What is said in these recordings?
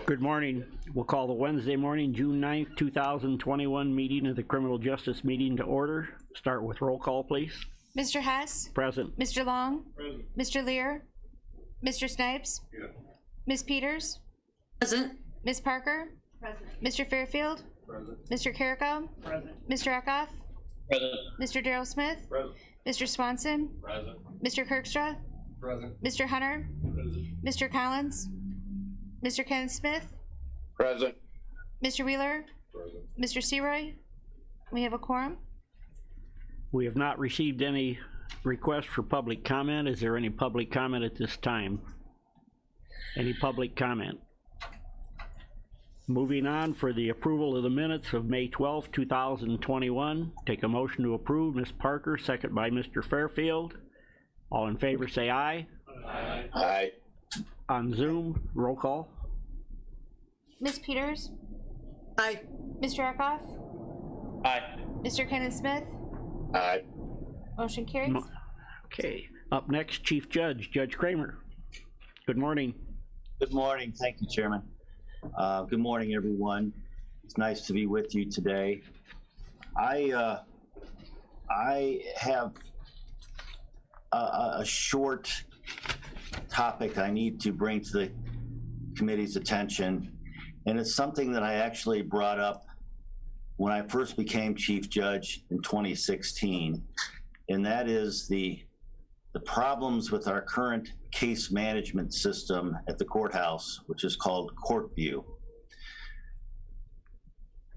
Good morning. We'll call the Wednesday morning, June 9th, 2021 meeting of the Criminal Justice Meeting to order. Start with roll call, please. Mr. Hess? Present. Mr. Long? Present. Mr. Lear? Mr. Snipes? Here. Ms. Peters? Present. Ms. Parker? Present. Mr. Fairfield? Present. Mr. Carrico? Present. Mr. Eckhoff? Present. Mr. Darrell Smith? Present. Mr. Swanson? Present. Mr. Kirkstra? Present. Mr. Hunter? Present. Mr. Collins? Mr. Kenneth Smith? Present. Mr. Wheeler? Present. Mr. Seroy? We have a quorum. We have not received any requests for public comment. Is there any public comment at this time? Any public comment? Moving on for the approval of the minutes of May 12th, 2021. Take a motion to approve. Ms. Parker, second by Mr. Fairfield. All in favor say aye. Aye. Aye. On Zoom, roll call. Ms. Peters? Aye. Mr. Eckhoff? Aye. Mr. Kenneth Smith? Aye. Motion carries. Okay, up next, Chief Judge, Judge Kramer. Good morning. Good morning. Thank you, Chairman. Good morning, everyone. It's nice to be with you today. I have a short topic I need to bring to the committee's attention, and it's something that I actually brought up when I first became Chief Judge in 2016, and that is the problems with our current case management system at the courthouse, which is called CourtView.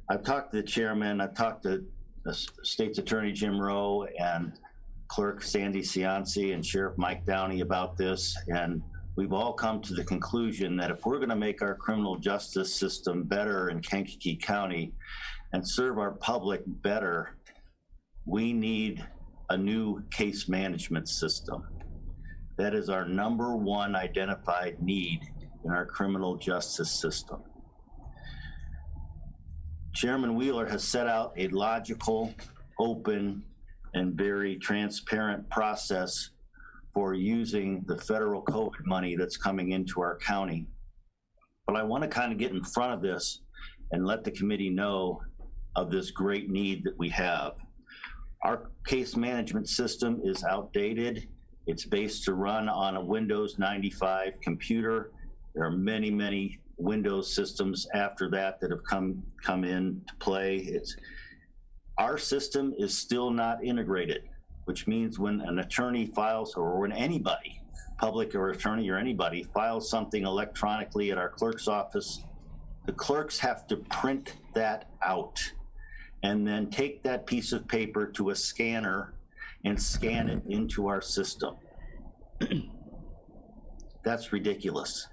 I've talked to the chairman, I've talked to the State's Attorney Jim Rowe and Clerk Sandy Cianci and Sheriff Mike Downey about this, and we've all come to the conclusion that if we're going to make our criminal justice system better in Kankakee County and serve our public better, we need a new case management system. That is our number one identified need in our criminal justice system. Chairman Wheeler has set out a logical, open, and very transparent process for using the federal COVID money that's coming into our county. But I want to kind of get in front of this and let the committee know of this great need that we have. Our case management system is outdated. It's based to run on a Windows 95 computer. There are many, many Windows systems after that that have come into play. Our system is still not integrated, which means when an attorney files, or when anybody, public or attorney or anybody, files something electronically at our clerk's office, the clerks have to print that out and then take that piece of paper to a scanner and scan it into our system. That's ridiculous.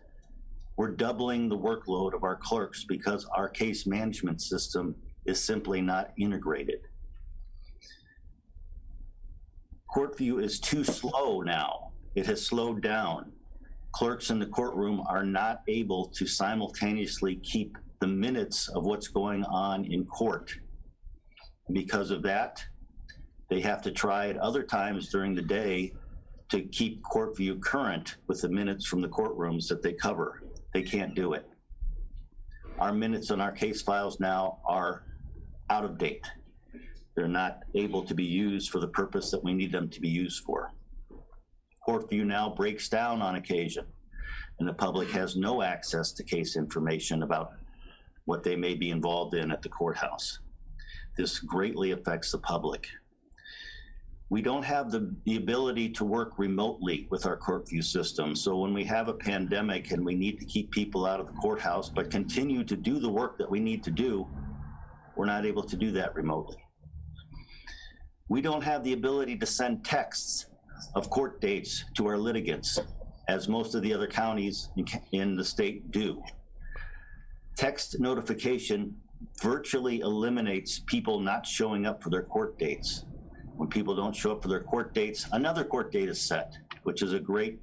We're doubling the workload of our clerks because our case management system is simply not integrated. CourtView is too slow now. It has slowed down. Clerks in the courtroom are not able to simultaneously keep the minutes of what's going on in court. Because of that, they have to try at other times during the day to keep CourtView current with the minutes from the courtrooms that they cover. They can't do it. Our minutes on our case files now are out of date. They're not able to be used for the purpose that we need them to be used for. CourtView now breaks down on occasion, and the public has no access to case information about what they may be involved in at the courthouse. This greatly affects the public. We don't have the ability to work remotely with our CourtView system. So when we have a pandemic and we need to keep people out of the courthouse, but continue to do the work that we need to do, we're not able to do that remotely. We don't have the ability to send texts of court dates to our litigants, as most of the other counties in the state do. Text notification virtually eliminates people not showing up for their court dates. When people don't show up for their court dates, another court date is set, which is a great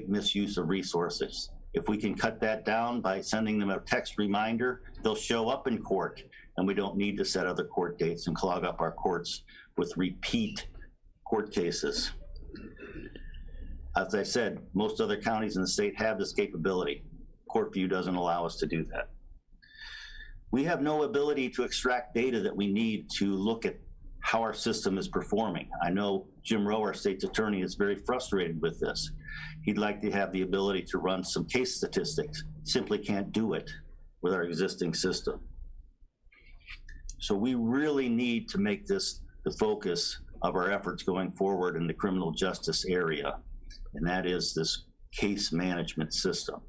misuse of resources. If we can cut that down by sending them a text reminder, they'll show up in court, and we don't need to set other court dates and clog up our courts with repeat court cases. As I said, most other counties in the state have this capability. CourtView doesn't allow us to do that. We have no ability to extract data that we need to look at how our system is performing. I know Jim Rowe, our state's attorney, is very frustrated with this. He'd like to have the ability to run some case statistics. Simply can't do it with our existing system. So we really need to make this the focus of our efforts going forward in the criminal justice area, and that is this case management system.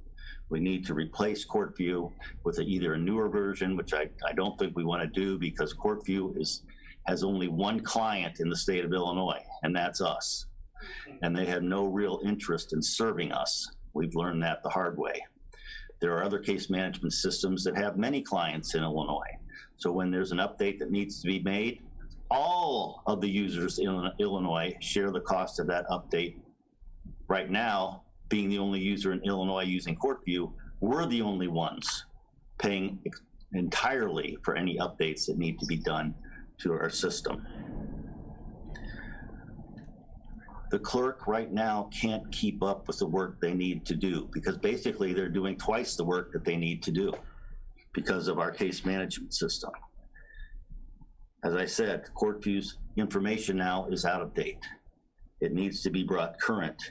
We need to replace CourtView with either a newer version, which I don't think we want to do, because CourtView has only one client in the state of Illinois, and that's us. And they have no real interest in serving us. We've learned that the hard way. There are other case management systems that have many clients in Illinois. So when there's an update that needs to be made, all of the users in Illinois share the cost of that update. Right now, being the only user in Illinois using CourtView, we're the only ones paying entirely for any updates that need to be done to our system. The clerk right now can't keep up with the work they need to do, because basically they're doing twice the work that they need to do because of our case management system. As I said, CourtView's information now is out of date. It needs to be brought current.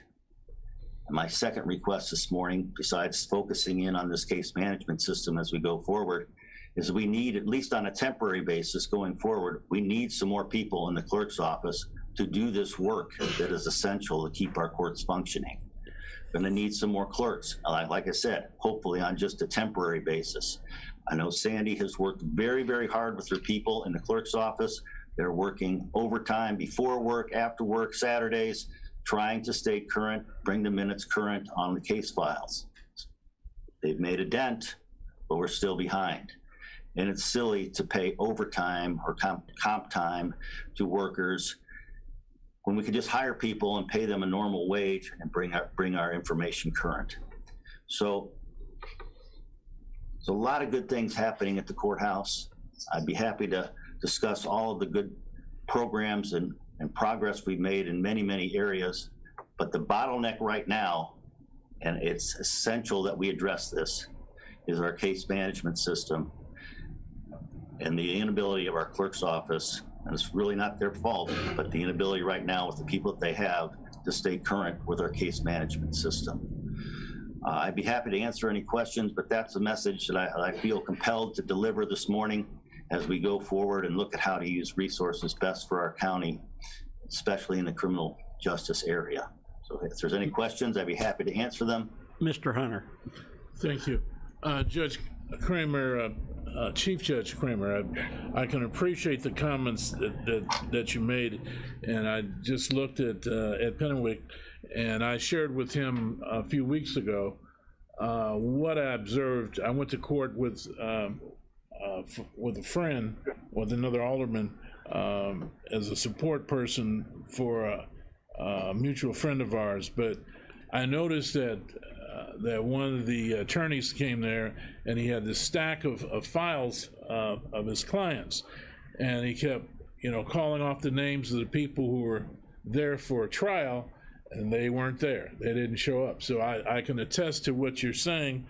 And my second request this morning, besides focusing in on this case management system as we go forward, is we need, at least on a temporary basis going forward, we need some more people in the clerk's office to do this work that is essential to keep our courts functioning. We're gonna need some more clerks, like I said, hopefully on just a temporary basis. I know Sandy has worked very, very hard with her people in the clerk's office. They're working overtime before work, after work, Saturdays, trying to stay current, bring the minutes current on the case files. They've made a dent, but we're still behind. And it's silly to pay overtime or comp time to workers when we could just hire people and pay them a normal wage and bring our information current. So there's a lot of good things happening at the courthouse. I'd be happy to discuss all of the good programs and progress we've made in many, many areas. But the bottleneck right now, and it's essential that we address this, is our case management system and the inability of our clerk's office, and it's really not their fault, but the inability right now with the people that they have to stay current with our case management system. I'd be happy to answer any questions, but that's a message that I feel compelled to deliver this morning as we go forward and look at how to use resources best for our county, especially in the criminal justice area. So if there's any questions, I'd be happy to answer them. Mr. Hunter. Thank you. Judge Kramer, Chief Judge Kramer, I can appreciate the comments that you made, and I just looked at Pennewick, and I shared with him a few weeks ago what I observed. I went to court with a friend, with another alderman, as a support person for a mutual friend of ours, but I noticed that one of the attorneys came there and he had this stack of files of his clients, and he kept, calling off the names of the people who were there for a trial, and they weren't there. They didn't show up. So I can attest to what you're saying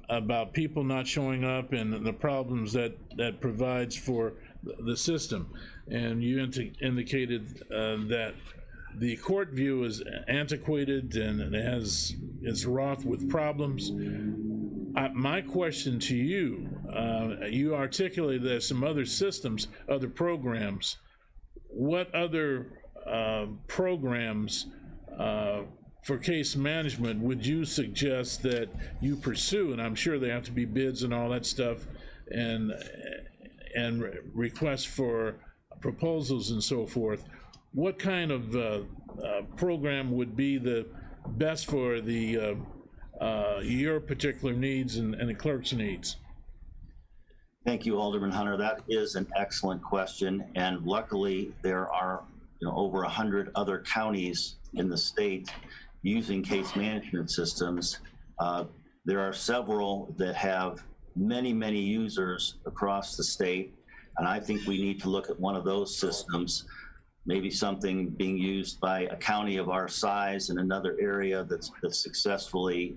about people not showing up and the problems that provides for the system. And you indicated that the CourtView is antiquated and is wrought with problems. My question to you, you articulated there's some other systems, other programs. What other programs for case management would you suggest that you pursue? And I'm sure they have to be bids and all that stuff, and requests for proposals and so forth. What kind of program would be the best for the your particular needs and the clerk's needs? Thank you, Alderman Hunter. That is an excellent question, and luckily there are over 100 other counties in the state using case management systems. There are several that have many, many users across the state, and I think we need to look at one of those systems, maybe something being used by a county of our size in another area that's successfully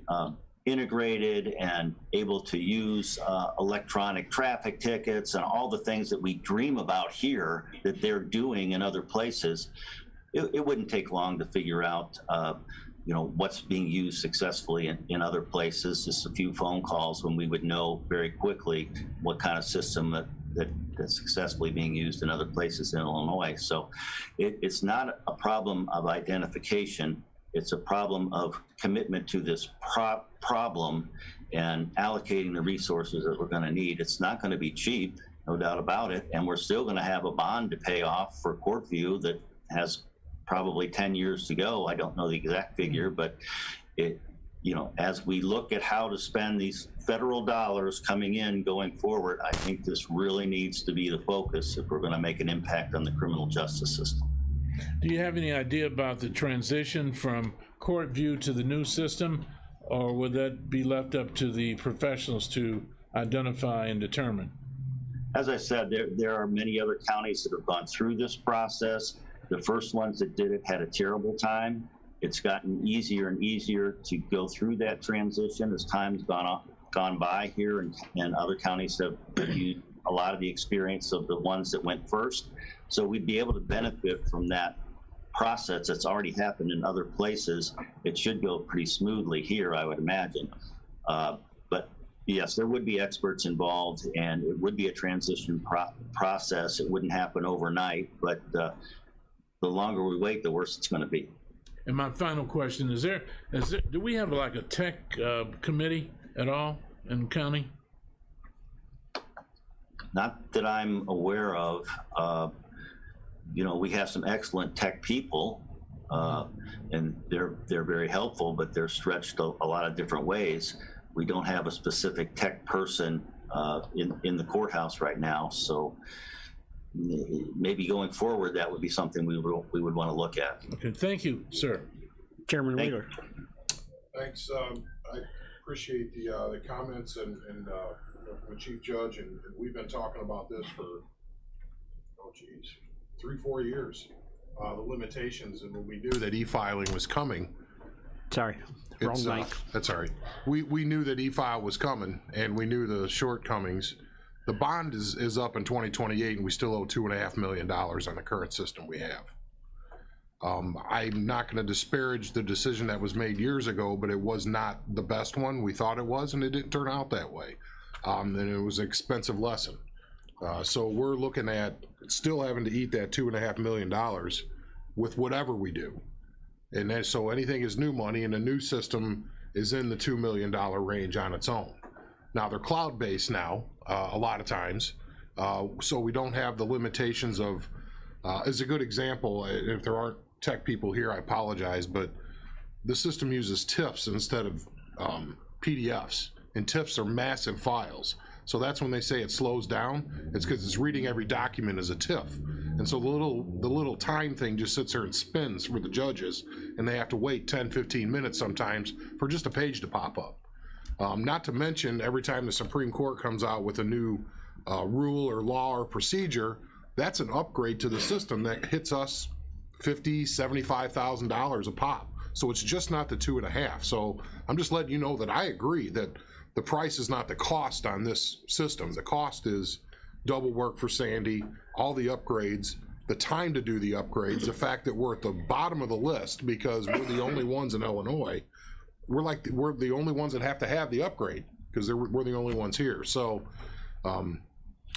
integrated and able to use electronic traffic tickets and all the things that we dream about here that they're doing in other places, it wouldn't take long to figure out what's being used successfully in other places. Just a few phone calls when we would know very quickly what kind of system that's successfully being used in other places in Illinois. So it's not a problem of identification. It's a problem of commitment to this problem and allocating the resources that we're going to need. It's not going to be cheap, no doubt about it. And we're still going to have a bond to pay off for Courtview that has probably 10 years to go. I don't know the exact figure, but as we look at how to spend these federal dollars coming in going forward, I think this really needs to be the focus if we're going to make an impact on the criminal justice system. Do you have any idea about the transition from Courtview to the new system, or would that be left up to the professionals to identify and determine? As I said, there are many other counties that have gone through this process. The first ones that did it had a terrible time. It's gotten easier and easier to go through that transition as time's gone by here, and other counties have used a lot of the experience of the ones that went first. So we'd be able to benefit from that process that's already happened in other places. It should go pretty smoothly here, I would imagine. But yes, there would be experts involved, and it would be a transition process. It wouldn't happen overnight, but the longer we wait, the worse it's going to be. And my final question, do we have like a tech committee at all in the county? Not that I'm aware of. We have some excellent tech people, and they're very helpful, but they're stretched a lot of different ways. We don't have a specific tech person in the courthouse right now, so maybe going forward, that would be something we would want to look at. Okay, thank you, sir. Chairman Wheeler. Thanks. I appreciate the comments and from the Chief Judge, and we've been talking about this for 3-4 years. The limitations, and when we knew that e-filing was coming. Sorry, wrong mic. That's all right. We knew that e-file was coming, and we knew the shortcomings. The bond is up in 2028, and we still owe $2.5 million on the current system we have. I'm not going to disparage the decision that was made years ago, but it was not the best one. We thought it was, and it didn't turn out that way. And it was an expensive lesson. So we're looking at still having to eat that $2.5 million with whatever we do. And then, so anything is new money, and the new system is in the $2 million range on its own. Now they're cloud-based now, a lot of times, so we don't have the limitations of, as a good example, if there aren't tech people here, I apologize, but the system uses TIFFs instead of PDFs, and TIFFs are massive files. So that's when they say it slows down, it's because it's reading every document as a TIFF. And so the little time thing just sits there and spins for the judges, and they have to wait 10, 15 minutes sometimes for just a page to pop up. Not to mention, every time the Supreme Court comes out with a new rule or law or procedure, that's an upgrade to the system that hits us $50,000, $75,000 a pop. So it's just not the 2.5. So I'm just letting you know that I agree that the price is not the cost on this system. The cost is double work for Sandy, all the upgrades, the time to do the upgrades, the fact that we're at the bottom of the list because we're the only ones in Illinois. We're the only ones that have to have the upgrade because we're the only ones here. So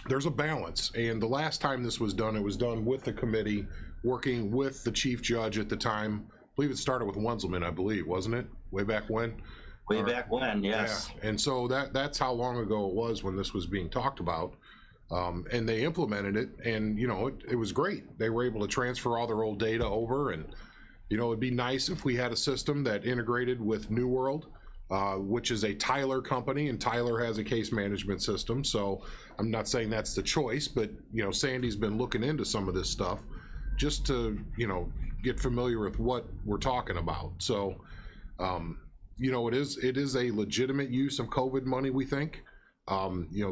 there's a balance. And the last time this was done, it was done with the committee, working with the chief judge at the time. I believe it started with Wenzelman, I believe, wasn't it? Way back when? Way back when, yes. Yeah. And so that's how long ago it was when this was being talked about. And they implemented it, and it was great. They were able to transfer all their old data over, and it'd be nice if we had a system that integrated with New World, which is a Tyler company, and Tyler has a case management system. So I'm not saying that's the choice, but Sandy's been looking into some of this stuff just to get familiar with what we're talking about. So it is a legitimate use of COVID money, we think.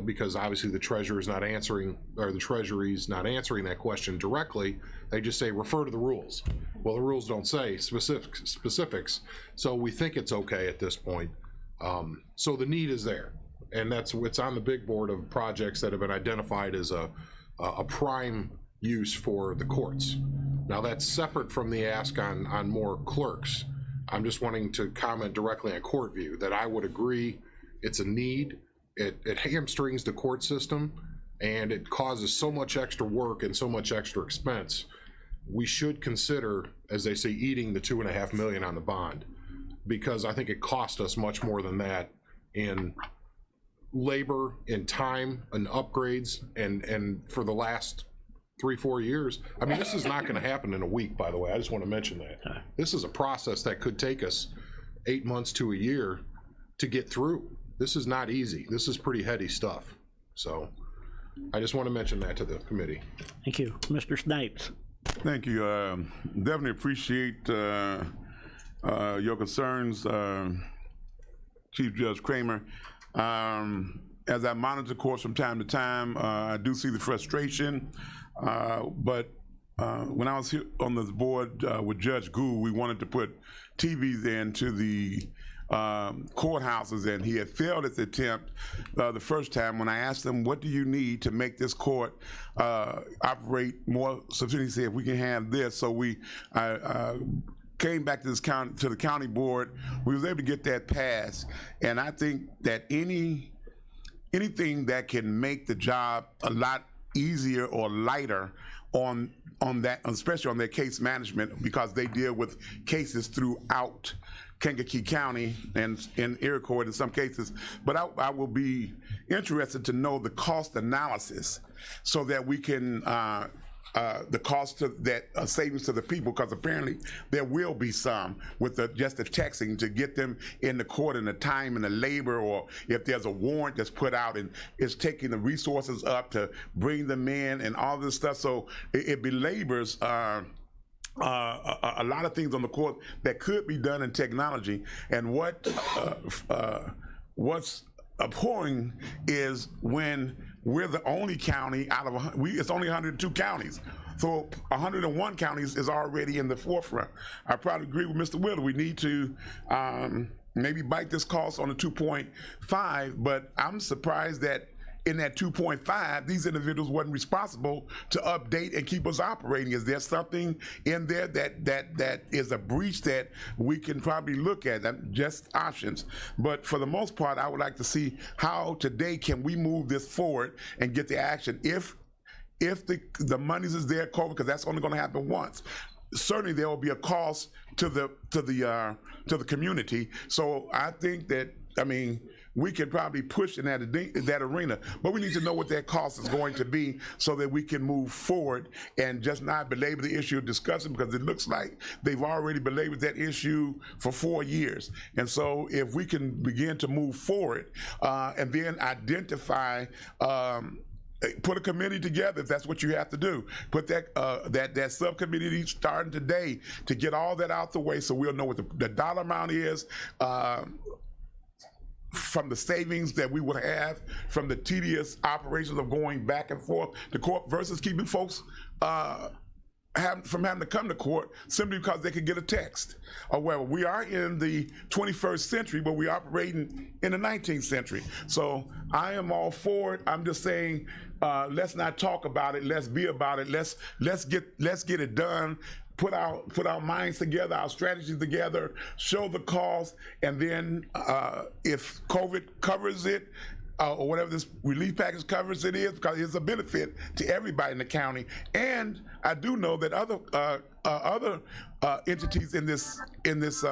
Because obviously the treasurer is not answering, or the Treasury's not answering that question directly. They just say refer to the rules. Well, the rules don't say specifics, so we think it's okay at this point. So the need is there, and that's what's on the big board of projects that have been identified as a prime use for the courts. Now that's separate from the ask on more clerks. I'm just wanting to comment directly on Courtview that I would agree it's a need. It hamstrings the court system and it causes so much extra work and so much extra expense. We should consider, as they say, eating the $2.5 million on the bond, because I think it cost us much more than that in labor, in time, and upgrades, and for the last 3-4 years. I mean, this is not going to happen in a week, by the way. I just want to mention that. This is a process that could take us 8 months to a year to get through. This is not easy. This is pretty heady stuff. So I just want to mention that to the committee. Thank you. Mr. Snipes. Thank you. Definitely appreciate your concerns, Chief Judge Kramer. As I monitor courts from time to time, I do see the frustration, but when I was here on the board with Judge Gould, we wanted to put TVs into the courthouses, and he had failed his attempt the first time. When I asked him, what do you need to make this court operate more sufficiently, he said, if we can have this. So we came back to this county, to the county board. We was able to get that passed, and I think that anything that can make the job a lot easier or lighter on that, especially on their case management, because they deal with cases throughout Kankakee County and in Iroquois in some cases. But I will be interested to know the cost analysis so that we can the cost of that savings to the people, because apparently there will be some with just the texting to get them in the court, and the time and the labor, or if there's a warrant that's put out and it's taking the resources up to bring them in and all this stuff. So it belabors a lot of things on the court that could be done in technology. And what's abhorring is when we're the only county out of it's only 102 counties. So 101 counties is already in the forefront. I probably agree with Mr. Wheeler. We need to maybe bite this cost on the 2.5, but I'm surprised that in that 2.5, these individuals wasn't responsible to update and keep us operating. Is there something in there that is a breach that we can probably look at? Just options. But for the most part, I would like to see how today can we move this forward and get the action if the monies is there covered, because that's only going to happen once. Certainly there will be a cost to the community. So I think that, I mean, we can probably push in that arena, but we need to know what that cost is going to be so that we can move forward and just not belabor the issue of discussion, because it looks like they've already belabored that issue for 4 years. And so if we can begin to move forward and then identify put a committee together if that's what you have to do. Put that subcommittee starting today to get all that out the way, so we'll know what the dollar amount is from the savings that we would have from the tedious operations of going back and forth to court versus keeping folks from having to come to court simply because they could get a text. Or wherever we are in the 21st century, but we're operating in the 19th century. So I am all for it. I'm just saying, let's not talk about it. Let's be about it. Let's get it done. Put our minds together, our strategies together, show the cost, and then if COVID covers it, or whatever this relief package covers it is, because it's a benefit to everybody in the county. And I do know that other entities in this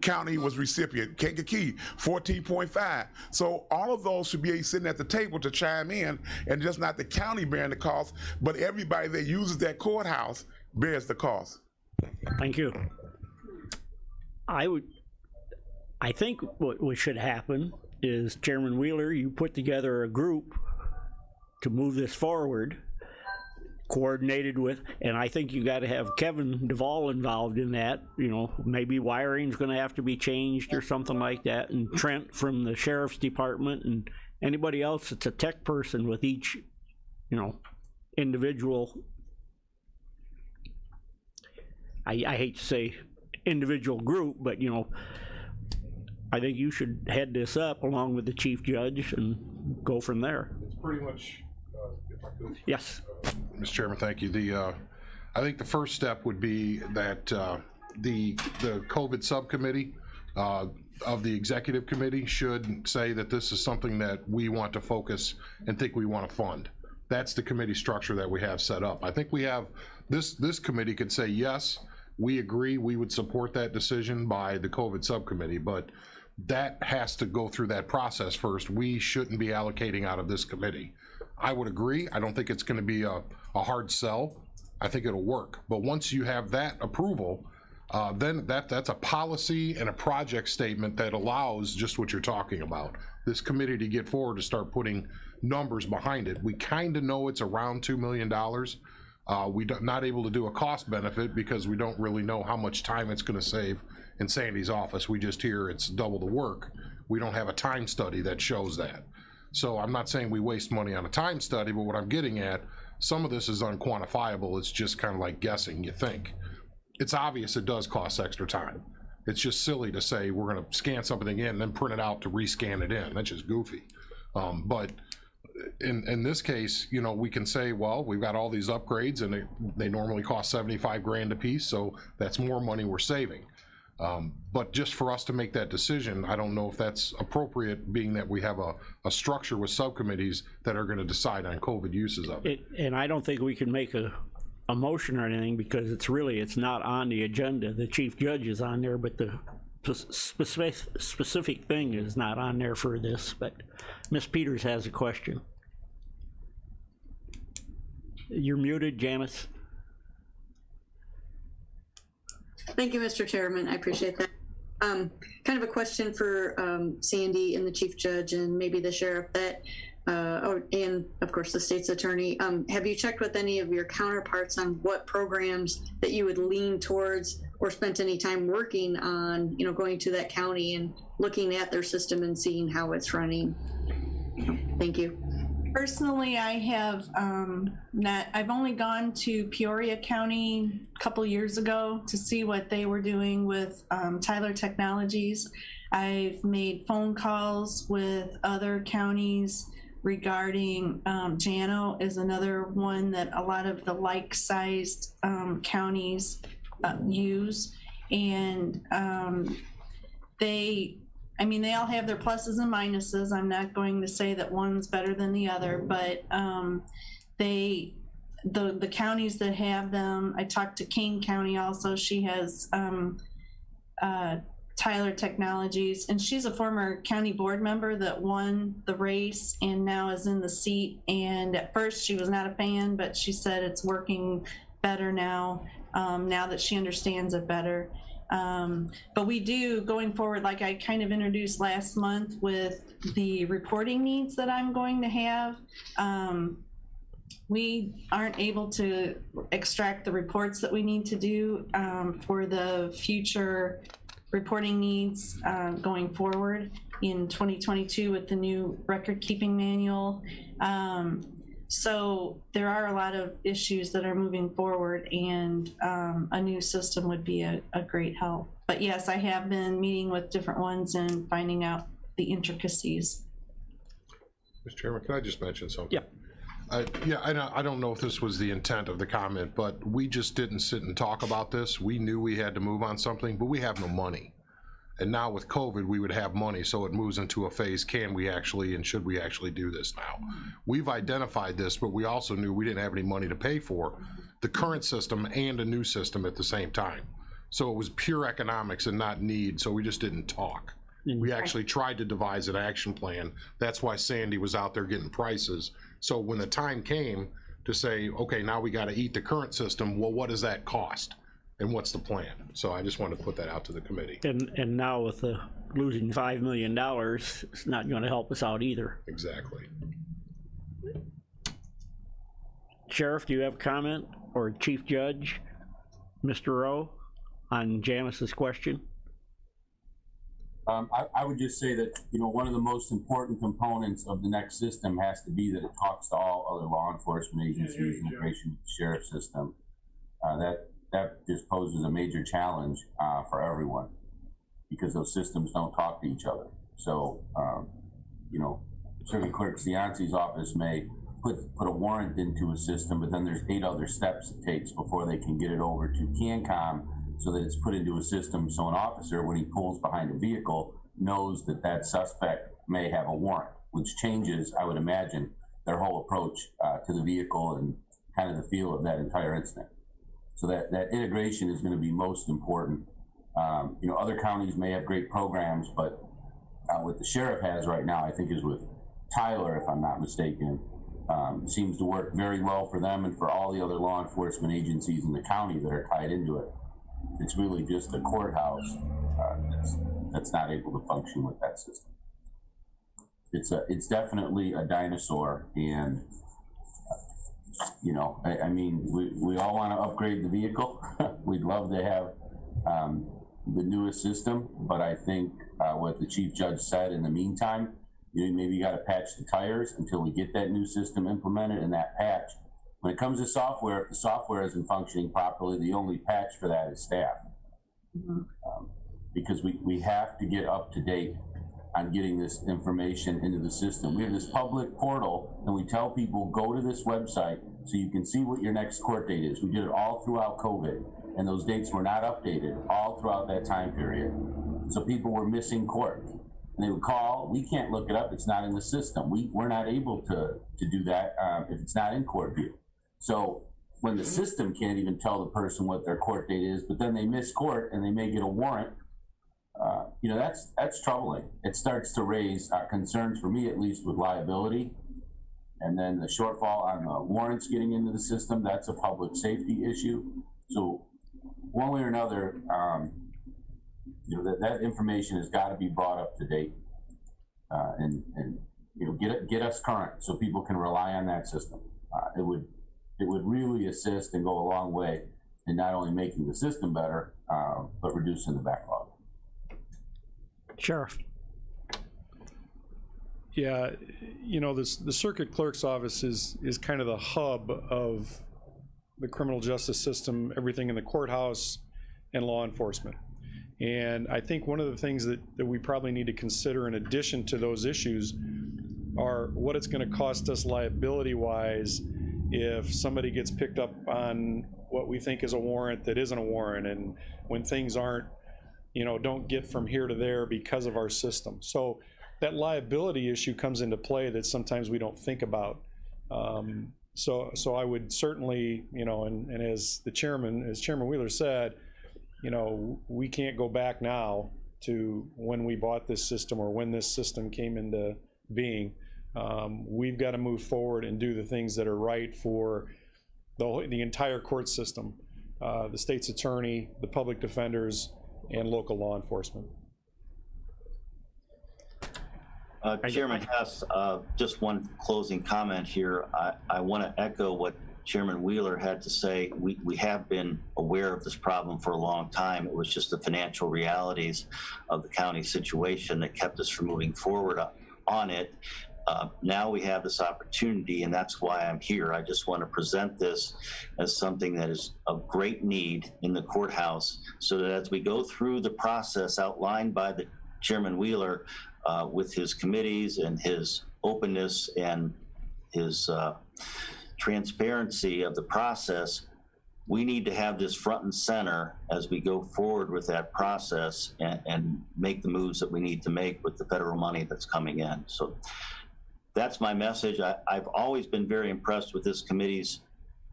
county was recipient. Kankakee, 14.5. So all of those should be sitting at the table to chime in, and just not the county bearing the cost, but everybody that uses that courthouse bears the cost. Thank you. I think what should happen is, Chairman Wheeler, you put together a group to move this forward, coordinated with, and I think you got to have Kevin Duvall involved in that. You know, maybe wiring's going to have to be changed or something like that, and Trent from the Sheriff's Department, and anybody else that's a tech person with each, individual. I hate to say individual group, but I think you should head this up along with the chief judge and go from there. It's pretty much, if I could. Yes. Mr. Chairman, thank you. I think the first step would be that the COVID subcommittee of the executive committee should say that this is something that we want to focus and think we want to fund. That's the committee structure that we have set up. I think we have, this committee could say, yes, we agree, we would support that decision by the COVID subcommittee, but that has to go through that process first. We shouldn't be allocating out of this committee. I would agree. I don't think it's gonna be a hard sell. I think it'll work. But once you have that approval, then that's a policy and a project statement that allows just what you're talking about. This committee to get forward to start putting numbers behind it. We kind of know it's around $2 million. We're not able to do a cost benefit because we don't really know how much time it's going to save in Sandy's office. We just hear it's double the work. We don't have a time study that shows that. So I'm not saying we waste money on a time study, but what I'm getting at, some of this is unquantifiable. It's just kind of like guessing, you think. It's obvious it does cost extra time. It's just silly to say we're going to scan something in and then print it out to rescan it in. That's just goofy. But in this case, you know, we can say, well, we've got all these upgrades and they normally cost 75 grand a piece, so that's more money we're saving. But just for us to make that decision, I don't know if that's appropriate, being that we have a structure with subcommittees that are going to decide on COVID uses of it. And I don't think we can make a motion or anything because it's not on the agenda. The chief judge is on there, but the specific thing is not on there for this. But Ms. Peters has a question. You're muted, Janice. Thank you, Mr. Chairman. I appreciate that. Kind of a question for Sandy and the chief judge and maybe the sheriff that, and of course the state's attorney. Have you checked with any of your counterparts on what programs that you would lean towards or spent any time working on, you know, going to that county and looking at their system and seeing how it's running? Thank you. Personally, I have I've only gone to Peoria County a couple years ago to see what they were doing with Tyler Technologies. I've made phone calls with other counties regarding Jano is another one that a lot of the like-sized counties use, and they all have their pluses and minuses. I'm not going to say that one's better than the other, but the counties that have them, I talked to Kane County also. She has Tyler Technologies, and she's a former county board member that won the race and now is in the seat. And at first she was not a fan, but she said it's working better now, now that she understands it better. But we do, going forward, like I kind of introduced last month with the reporting needs that I'm going to have, we aren't able to extract the reports that we need to do for the future reporting needs going forward in 2022 with the new record keeping manual. So there are a lot of issues that are moving forward, and a new system would be a great help. But yes, I have been meeting with different ones and finding out the intricacies. Mr. Chairman, can I just mention something? Yeah. I don't know if this was the intent of the comment, but we just didn't sit and talk about this. We knew we had to move on something, but we have no money. And now with COVID, we would have money, so it moves into a phase, can we actually and should we actually do this now? We've identified this, but we also knew we didn't have any money to pay for the current system and a new system at the same time. So it was pure economics and not need, so we just didn't talk. We actually tried to devise an action plan. That's why Sandy was out there getting prices. So when the time came to say, okay, now we got to eat the current system, well, what does that cost? And what's the plan? So I just wanted to put that out to the committee. And now with the losing $5 million, it's not going to help us out either. Exactly. Sheriff, do you have a comment? Or Chief Judge, Mr. Rowe, on Janice's question? I would just say that, you know, one of the most important components of the next system has to be that it talks to all other law enforcement agencies, integration with the sheriff system. That just poses a major challenge for everyone. because those systems don't talk to each other. So, you know, Circuit Clerk Cianci's office may put a warrant into a system, but then there's 8 other steps it takes before they can get it over to CANCOM so that it's put into a system so an officer, when he pulls behind a vehicle, knows that that suspect may have a warrant, which changes, I would imagine, their whole approach to the vehicle and kind of the feel of that entire incident. So that integration is going to be most important. You know, other counties may have great programs, but what the sheriff has right now, I think, is with Tyler, if I'm not mistaken, seems to work very well for them and for all the other law enforcement agencies in the county that are tied into it. It's really just the courthouse that's not able to function with that system. It's definitely a dinosaur, and you know, I mean, we all want to upgrade the vehicle. We'd love to have the newest system, but I think what the chief judge said in the meantime, maybe you got to patch the tires until we get that new system implemented. And that patch, when it comes to software, if the software isn't functioning properly, the only patch for that is staff. Because we have to get up to date on getting this information into the system. We have this public portal, and we tell people, go to this website so you can see what your next court date is. We did it all throughout COVID, and those dates were not updated all throughout that time period. So people were missing court. And they would call, we can't look it up, it's not in the system. We're not able to do that if it's not in court view. So when the system can't even tell the person what their court date is, but then they miss court and they may get a warrant, you know, that's troubling. It starts to raise concerns, for me at least, with liability. And then the shortfall on the warrants getting into the system, that's a public safety issue. So one way or another, you know, that information has got to be brought up to date, and you know, get us current so people can rely on that system. It would really assist and go a long way in not only making the system better, but reducing the backlog. Sheriff. Yeah, you know, the circuit clerk's office is kind of the hub of the criminal justice system, everything in the courthouse and law enforcement. And I think one of the things that we probably need to consider in addition to those issues are what it's going to cost us liability-wise if somebody gets picked up on what we think is a warrant that isn't a warrant, and when things aren't, you know, don't get from here to there because of our system. So that liability issue comes into play that sometimes we don't think about. So I would certainly, you know, and as Chairman Wheeler said, you know, we can't go back now to when we bought this system or when this system came into being. We've got to move forward and do the things that are right for the entire court system, the state's attorney, the public defenders, and local law enforcement. Chairman Hess, just one closing comment here. I want to echo what Chairman Wheeler had to say. We have been aware of this problem for a long time. It was just the financial realities of the county situation that kept us from moving forward on it. Now we have this opportunity, and that's why I'm here. I just want to present this as something that is of great need in the courthouse, so that as we go through the process outlined by the Chairman Wheeler with his committees and his openness and his transparency of the process, we need to have this front and center as we go forward with that process and make the moves that we need to make with the federal money that's coming in. So that's my message. I've always been very impressed with this committee's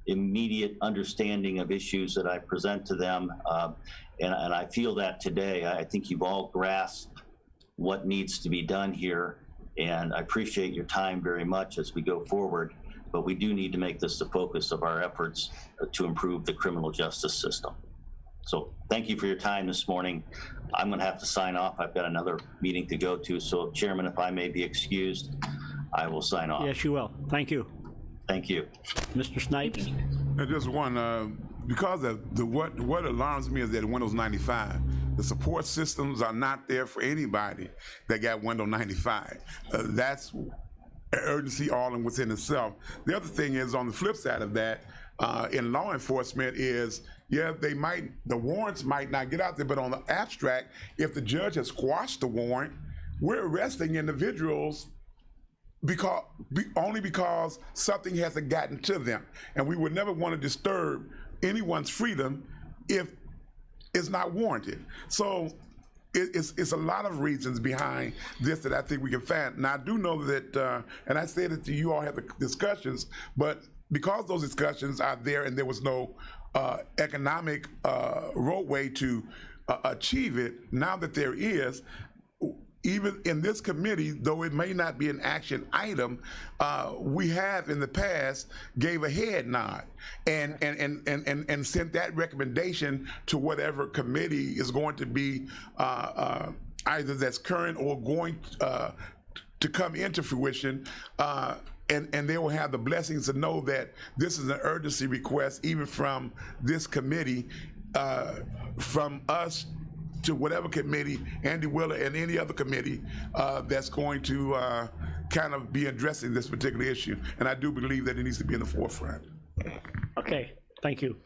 immediate understanding of issues that I present to them, and I feel that today. I think you've all grasped what needs to be done here, and I appreciate your time very much as we go forward, but we do need to make this the focus of our efforts to improve the criminal justice system. So thank you for your time this morning. I'm going to have to sign off. I've got another meeting to go to, so Chairman, if I may be excused, I will sign off. Yes, you will. Thank you. Thank you. Mr. Snipes? And just one, because of what alarms me is that Windows 95, the support systems are not there for anybody that got Windows 95. That's urgency all in within itself. The other thing is, on the flip side of that, in law enforcement, is yeah, the warrants might not get out there, but on the abstract, if the judge has quashed the warrant, we're arresting individuals only because something hasn't gotten to them. And we would never want to disturb anyone's freedom if it's not warranted. So it's a lot of reasons behind this that I think we can find. Now, I do know that, and I said that you all have the discussions, but because those discussions are there and there was no economic roadway to achieve it, now that there is, even in this committee, though it may not be an action item, we have in the past gave a head nod and sent that recommendation to whatever committee is going to be either that's current or going to come into fruition. And they will have the blessings to know that this is an urgency request, even from this committee, from us to whatever committee, Andy Willer and any other committee that's going to kind of be addressing this particular issue. And I do believe that it needs to be in the forefront. Okay, thank you.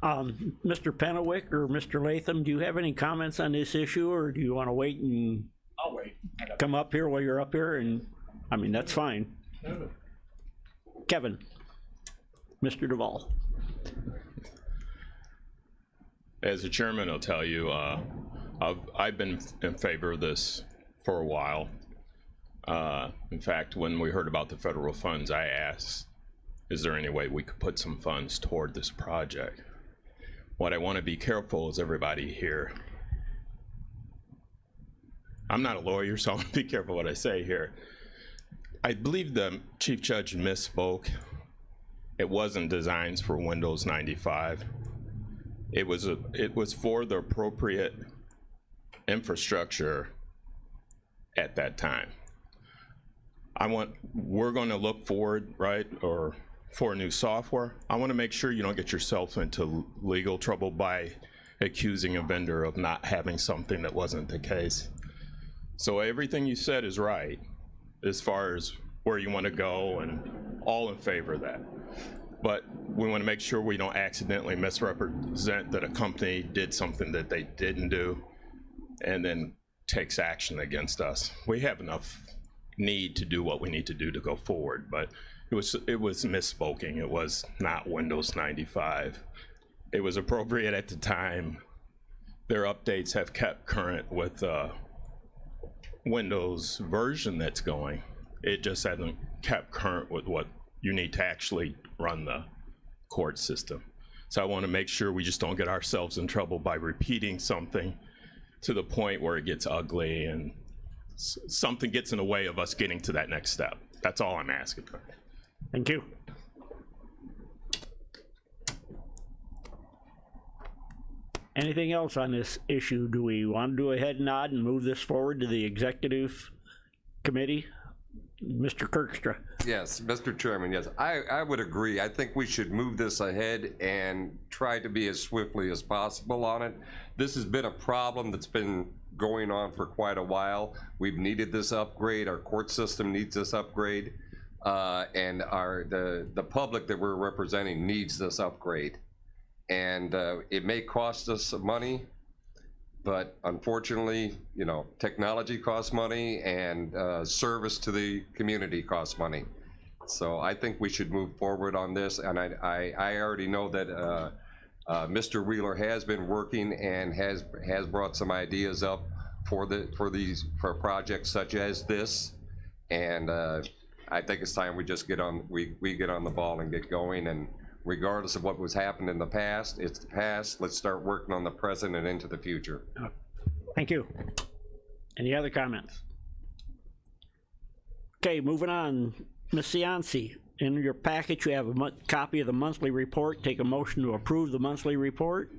Mr. Pennewick or Mr. Latham, do you have any comments on this issue, or do you want to wait and I'll wait. come up here while you're up here? And I mean, that's fine. Kevin, Mr. Duvall. As the chairman will tell you, I've been in favor of this for a while. In fact, when we heard about the federal funds, I asked, is there any way we could put some funds toward this project? What I want to be careful is everybody here. I'm not a lawyer, so I want to be careful what I say here. I believe the Chief Judge misspoke. It wasn't designs for Windows 95. It was for the appropriate infrastructure at that time. We're going to look forward, right, or for new software. I want to make sure you don't get yourself into legal trouble by accusing a vendor of not having something that wasn't the case. So everything you said is right as far as where you want to go, and all in favor of that. But we want to make sure we don't accidentally misrepresent that a company did something that they didn't do and then takes action against us. We have enough need to do what we need to do to go forward, but it was misspoken. It was not Windows 95. It was appropriate at the time. Their updates have kept current with Windows version that's going. It just hasn't kept current with what you need to actually run the court system. So I want to make sure we just don't get ourselves in trouble by repeating something to the point where it gets ugly and something gets in the way of us getting to that next step. That's all I'm asking for. Thank you. Anything else on this issue? Do we want to do a head nod and move this forward to the executive committee? Mr. Kirkstra. Yes, Mr. Chairman, yes, I would agree. I think we should move this ahead and try to be as swiftly as possible on it. This has been a problem that's been going on for quite a while. We've needed this upgrade. Our court system needs this upgrade. And the public that we're representing needs this upgrade. And it may cost us some money, but unfortunately, you know, technology costs money, and service to the community costs money. So I think we should move forward on this. And I already know that Mr. Wheeler has been working and has brought some ideas up for projects such as this. And I think it's time we just get on the ball and get going. And regardless of what was happened in the past, it's the past. Let's start working on the present and into the future. Thank you. Any other comments? Okay, moving on. Ms. Cianci, in your package you have a copy of the monthly report. Take a motion to approve the monthly report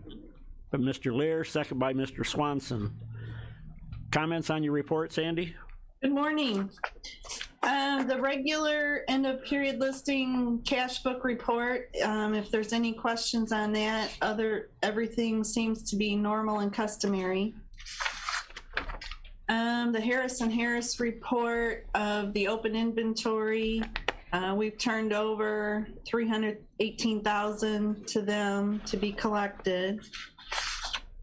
by Mr. Lear, second by Mr. Swanson. Comments on your report, Sandy? Good morning. The regular end of period listing cash book report, if there's any questions on that, everything seems to be normal and customary. The Harris & Harris report of the open inventory We've turned over $318,000 to them to be collected.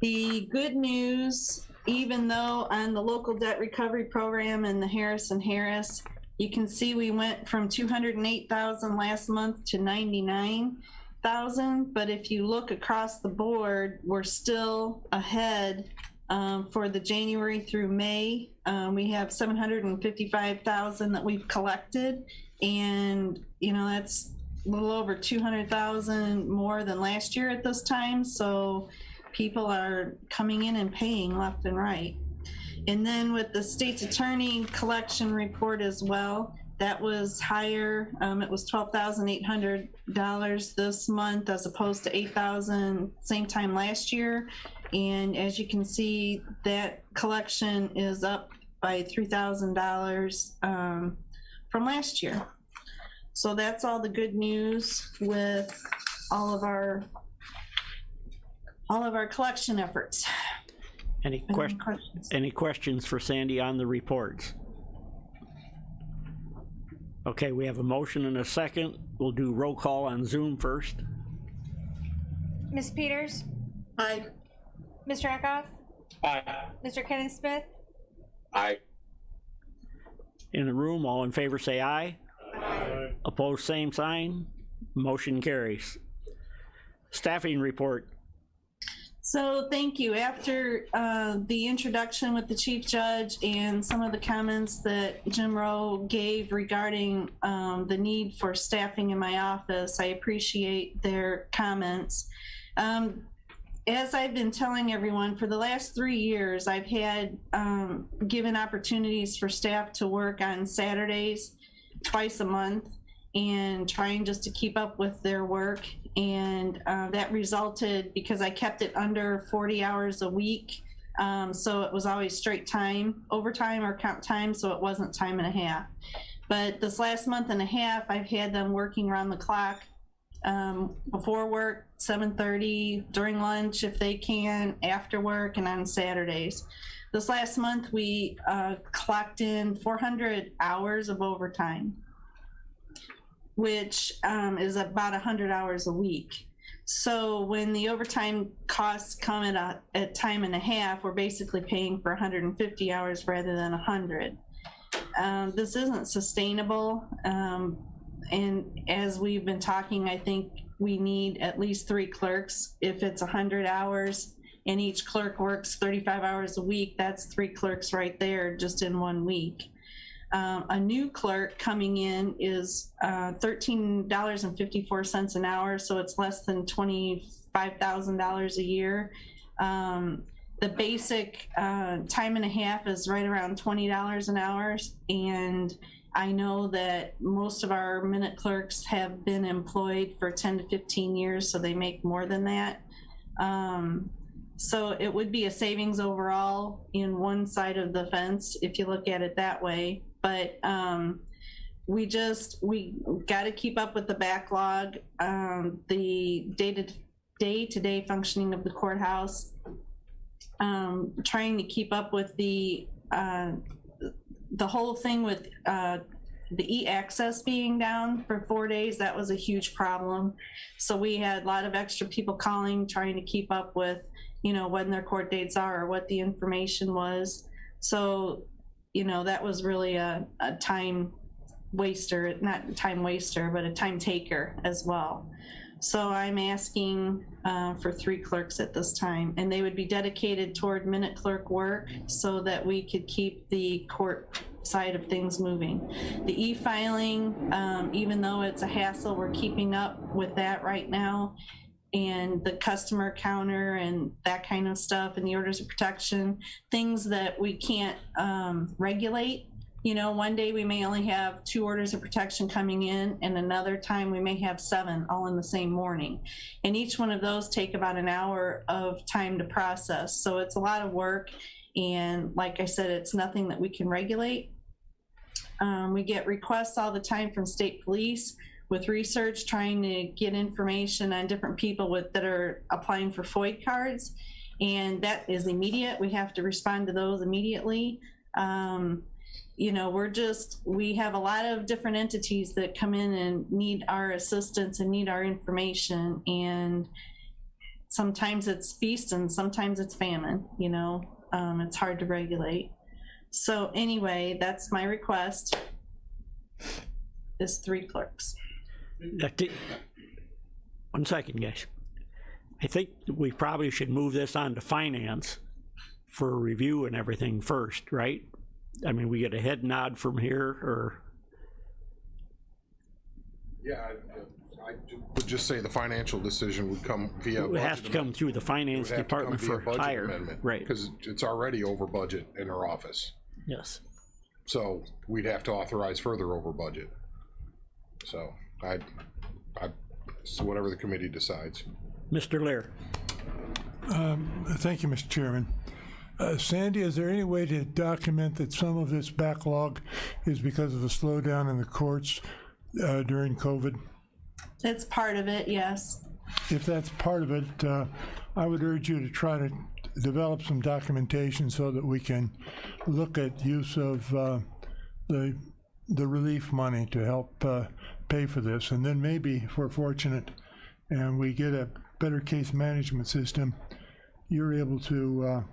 The good news, even though on the local debt recovery program and the Harris and Harris, you can see we went from 208,000 last month to 99,000. But if you look across the board, we're still ahead for the January through May. We have 755,000 that we've collected, and that's a little over 200,000 more than last year at this time. So people are coming in and paying left and right. And then with the state's attorney collection report as well, that was higher. It was $12,800 this month as opposed to $8,000 same time last year. And as you can see, that collection is up by $3,000 from last year. So that's all the good news with all of our collection efforts. Any questions for Sandy on the reports? Okay, we have a motion and a second. We'll do roll call on Zoom first. Ms. Peters? Aye. Mr. Eckhoff? Aye. Mr. Kenneth Smith? Aye. In the room, all in favor say aye. Aye. Opposed, same sign. Motion carries. Staffing report. So thank you. After the introduction with the Chief Judge and some of the comments that Jim Rowe gave regarding the need for staffing in my office, I appreciate their comments. As I've been telling everyone, for the last 3 years, I've had given opportunities for staff to work on Saturdays twice a month and trying just to keep up with their work. And that resulted because I kept it under 40 hours a week. So it was always straight time, overtime or comp time, so it wasn't time and a half. But this last month and a half, I've had them working around the clock before work, 7:30, during lunch if they can, after work, and on Saturdays. This last month, we clocked in 400 hours of overtime, which is about 100 hours a week. So when the overtime costs come at time and a half, we're basically paying for 150 hours rather than 100. This isn't sustainable. And as we've been talking, I think we need at least 3 clerks. If it's 100 hours and each clerk works 35 hours a week, that's 3 clerks right there just in 1 week. A new clerk coming in is $13.54 an hour, so it's less than $25,000 a year. The basic time and a half is right around $20 an hour, and I know that most of our minute clerks have been employed for 10 to 15 years, so they make more than that. So it would be a savings overall in one side of the fence if you look at it that way. But we got to keep up with the backlog, the day-to-day functioning of the courthouse, trying to keep up with the whole thing with the e-access being down for 4 days. That was a huge problem. So we had a lot of extra people calling, trying to keep up with, when their court dates are or what the information was. So, that was really a time waster, not time waster, but a time taker as well. So I'm asking for 3 clerks at this time, and they would be dedicated toward minute clerk work so that we could keep the court side of things moving. The e-filing, even though it's a hassle, we're keeping up with that right now. And the customer counter and that kind of stuff, and the orders of protection, things that we can't regulate. One day we may only have 2 orders of protection coming in, and another time we may have 7 all in the same morning. And each one of those take about an hour of time to process. So it's a lot of work. And like I said, it's nothing that we can regulate. We get requests all the time from state police with research, trying to get information on different people that are applying for FOID cards. And that is immediate. We have to respond to those immediately. you know, we have a lot of different entities that come in and need our assistance and need our information, and sometimes it's feast and sometimes it's famine, you know. It's hard to regulate. So anyway, that's my request, is 3 clerks. One second, guys. I think we probably should move this on to finance for review and everything first, right? I mean, we get a head nod from here, or? Yeah, I would just say the financial decision would come via. It has to come through the finance department for hire, right? Because it's already over budget in our office. Yes. So we'd have to authorize further over budget. So so whatever the committee decides. Mr. Lear. Thank you, Mr. Chairman. Sandy, is there any way to document that some of this backlog is because of the slowdown in the courts during COVID? It's part of it, yes. If that's part of it, I would urge you to try to develop some documentation so that we can look at use of the relief money to help pay for this. And then maybe if we're fortunate and we get a better case management system, you're able to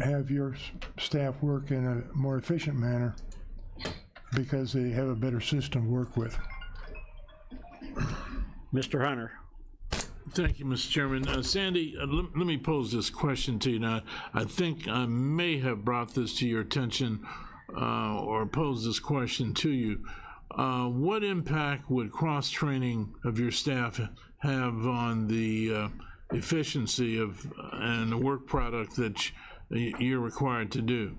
have your staff work in a more efficient manner because they have a better system to work with. Mr. Hunter. Thank you, Mr. Chairman. Sandy, let me pose this question to you now. I think I may have brought this to your attention or posed this question to you. What impact would cross-training of your staff have on the efficiency of and the work product that you're required to do?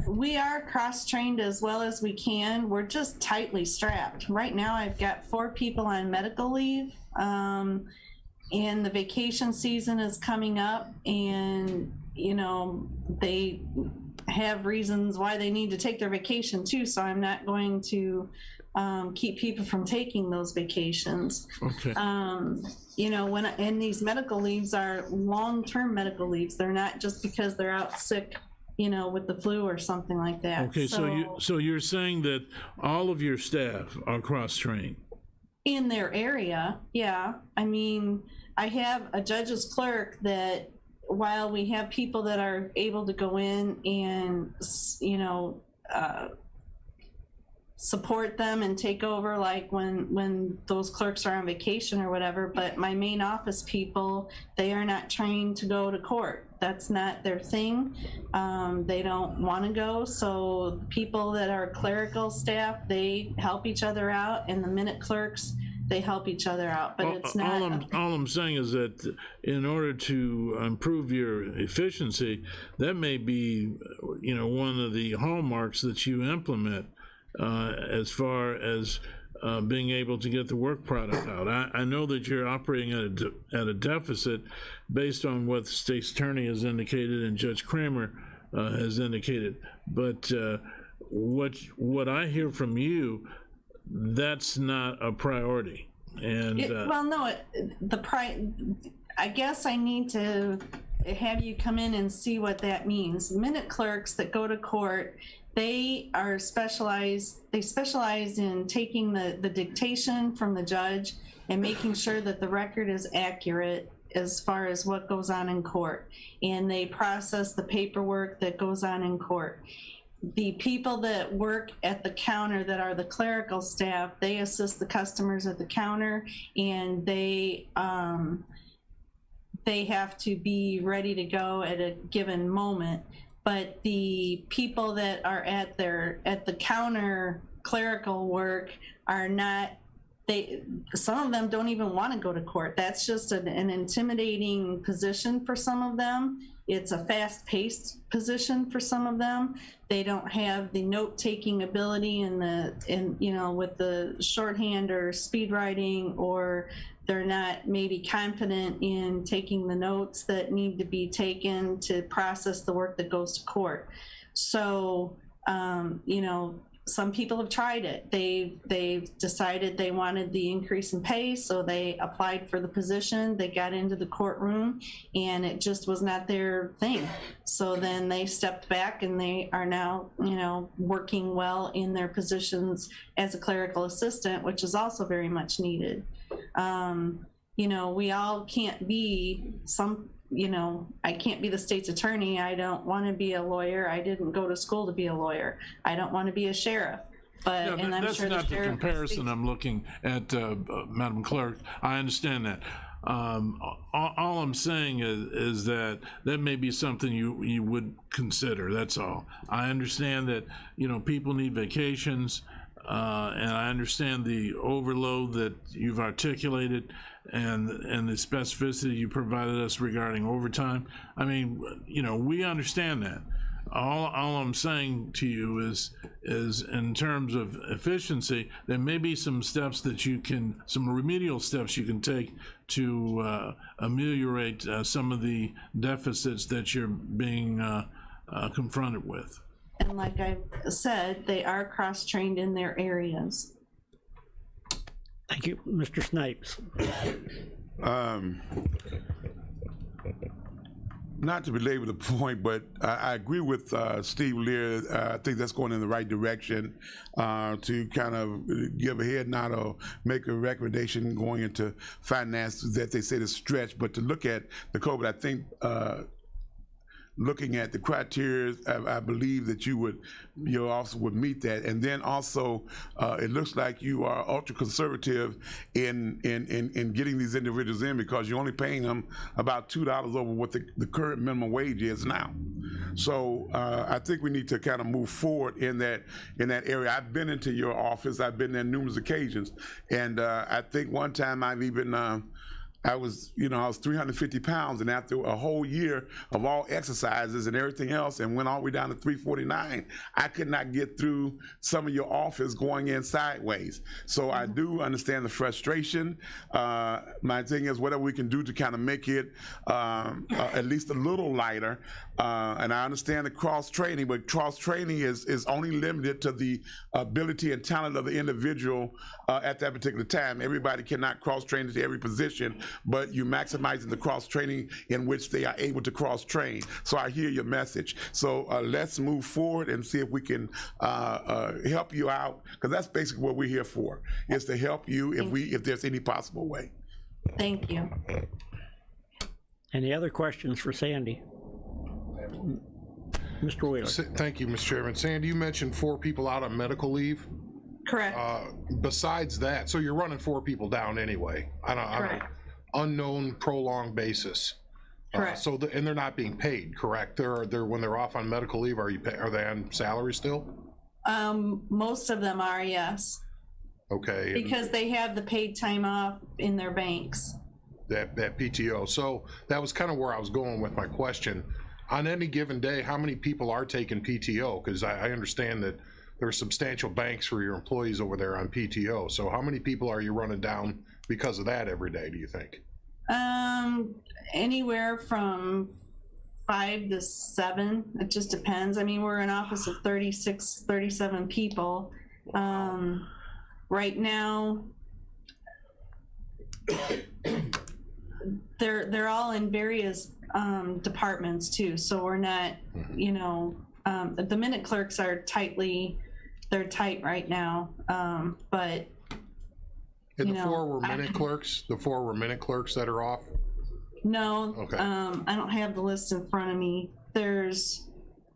We are cross-trained as well as we can. We're just tightly strapped. Right now I've got 4 people on medical leave, and the vacation season is coming up, and you know, they have reasons why they need to take their vacation too, so I'm not going to keep people from taking those vacations. Okay. You know, and these medical leaves are long-term medical leaves. They're not just because they're out sick, you know, with the flu or something like that. Okay, so you're saying that all of your staff are cross-trained? In their area, yeah. I mean, I have a judge's clerk that while we have people that are able to go in and, you know, support them and take over, like when those clerks are on vacation or whatever, but my main office people, they are not trained to go to court. That's not their thing. They don't want to go, so people that are clerical staff, they help each other out, and the minute clerks, they help each other out, but it's not. All I'm saying is that in order to improve your efficiency, that may be, you know, one of the hallmarks that you implement as far as being able to get the work product out. I know that you're operating at a deficit based on what the state's attorney has indicated and Judge Kramer has indicated, but what I hear from you, that's not a priority. And well, no, I guess I need to have you come in and see what that means. Minute clerks that go to court, they are specialized. They specialize in taking the dictation from the judge and making sure that the record is accurate as far as what goes on in court, and they process the paperwork that goes on in court. The people that work at the counter that are the clerical staff, they assist the customers at the counter, and they have to be ready to go at a given moment. But the people that are at the counter clerical work are not, some of them don't even want to go to court. That's just an intimidating position for some of them. It's a fast-paced position for some of them. They don't have the note-taking ability and you know, with the shorthand or speed writing, or they're not maybe confident in taking the notes that need to be taken to process the work that goes to court. So, you know, some people have tried it. They've decided they wanted the increase in pay, so they applied for the position. They got into the courtroom, and it just was not their thing. So then they stepped back, and they are now, you know, working well in their positions as a clerical assistant, which is also very much needed. You know, we all can't be you know, I can't be the state's attorney. I don't want to be a lawyer. I didn't go to school to be a lawyer. I don't want to be a sheriff. But, Yeah, and I'm that's sure not the sheriff comparison I'm looking at, Madam Clerk. I understand that. All I'm saying is that may be something you would consider. That's all. I understand that, you know, people need vacations, and I understand the overload that you've articulated and the specificity you provided us regarding overtime. I mean, you know, we understand that. All I'm saying to you is in terms of efficiency, there may be some steps that you can, some remedial steps you can take to ameliorate some of the deficits that you're being confronted with. And like I said, they are cross-trained in their areas. Thank you. Mr. Snipes. Not to belabor the point, but I agree with Steve Lear. I think that's going in the right direction to kind of give a head nod or make a recommendation going into finance that they said is stretched, but to look at the COVID, I think looking at the criteria, I believe that your office would meet that. And then also, it looks like you are ultra conservative in getting these individuals in because you're only paying them about $2 over what the current minimum wage is now. So I think we need to kind of move forward in that area. I've been into your office. I've been there on numerous occasions, and I think one time I've even. I was 350 pounds, and after a whole year of all exercises and everything else, and went all the way down to 349, I could not get through some of your office going in sideways. So I do understand the frustration. My thing is whatever we can do to kind of make it at least a little lighter. And I understand the cross-training, but cross-training is only limited to the ability and talent of the individual at that particular time. Everybody cannot cross-train to every position, but you're maximizing the cross-training in which they are able to cross-train. So I hear your message. So let's move forward and see if we can help you out, because that's basically what we're here for, is to help you if there's any possible way. Thank you. Any other questions for Sandy? Mr. Wheeler. Thank you, Mr. Chairman. Sandy, you mentioned 4 people out on medical leave. Correct. Besides that, so you're running 4 people down anyway on an unknown prolonged basis. Correct. And they're not being paid, correct? They're when they're off on medical leave, are they on salary still? Most of them are, yes. Okay. Because they have the paid time off in their banks. That PTO. So that was kind of where I was going with my question. On any given day, how many people are taking PTO? Because I understand that there are substantial banks for your employees over there on PTO. So how many people are you running down because of that every day, do you think? Anywhere from 5 to 7. It just depends. I mean, we're an office of 36, 37 people. Right now, they're all in various departments too. So we're not, the minute clerks are they're tight right now. But and the 4 were minute clerks? The 4 were minute clerks that are off? No. Okay. I don't have the list in front of me. There's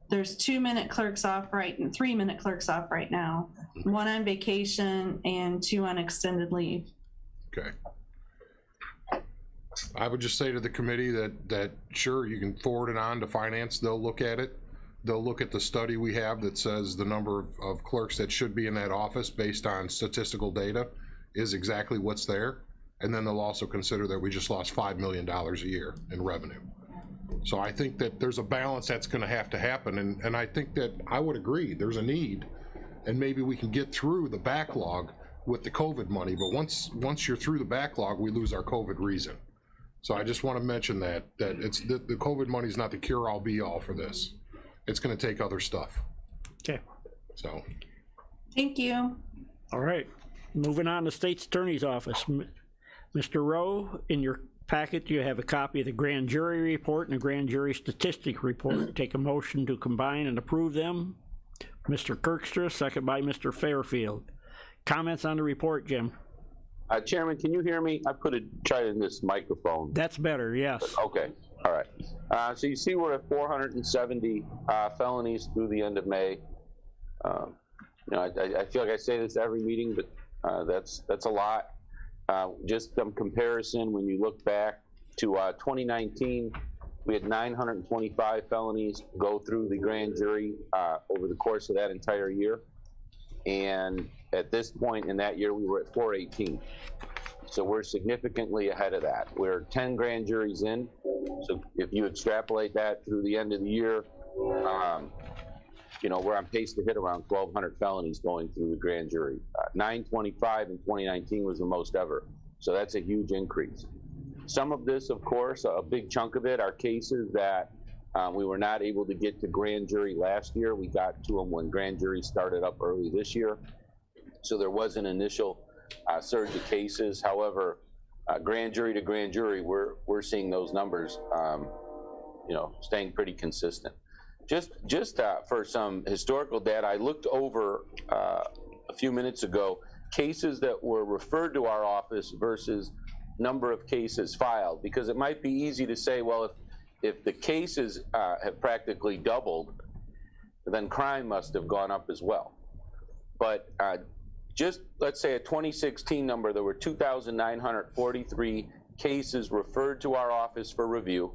2 minute clerks off and 3 minute clerks off right now. 1 on vacation and 2 on extended leave. Okay. I would just say to the committee that sure, you can forward it on to finance. They'll look at it. They'll look at the study we have that says the number of clerks that should be in that office based on statistical data is exactly what's there. And then they'll also consider that we just lost $5 million a year in revenue. So I think that there's a balance that's going to happen. And I think that I would agree there's a need, and maybe we can get through the backlog with the COVID money. But once you're through the backlog, we lose our COVID reason. So I just want to mention that it's the COVID money is not the cure-all be-all for this. It's going to take other stuff. Okay. So. Thank you. All right, moving on to State's Attorney's Office. Mr. Rowe, in your packet, you have a copy of the grand jury report and the grand jury statistic report. Take a motion to combine and approve them. Mr. Kirkstra, second by Mr. Fairfield. Comments on the report, Jim? Chairman, can you hear me? I tried in this microphone. That's better, yes. Okay, all right. So you see we're at 470 felonies through the end of May. You know, I feel like I say this every meeting, but that's a lot. Just some comparison, when you look back to 2019, we had 925 felonies go through the grand jury over the course of that entire year. And at this point in that year, we were at 418. So we're significantly ahead of that. We're 10 grand juries in. So if you extrapolate that through the end of the year, you know, we're on pace to hit around 1,200 felonies going through the grand jury. 925 in 2019 was the most ever. So that's a huge increase. Some of this, of course, a big chunk of it are cases that we were not able to get to grand jury last year. We got to them when grand jury started up early this year. So there was an initial surge of cases. However, grand jury to grand jury, we're seeing those numbers, you know, staying pretty consistent. Just for some historical data, I looked over a few minutes ago cases that were referred to our office versus number of cases filed, because it might be easy to say, well, if the cases have practically doubled, then crime must have gone up as well. But just let's say a 2016 number, there were 2,943 cases referred to our office for review.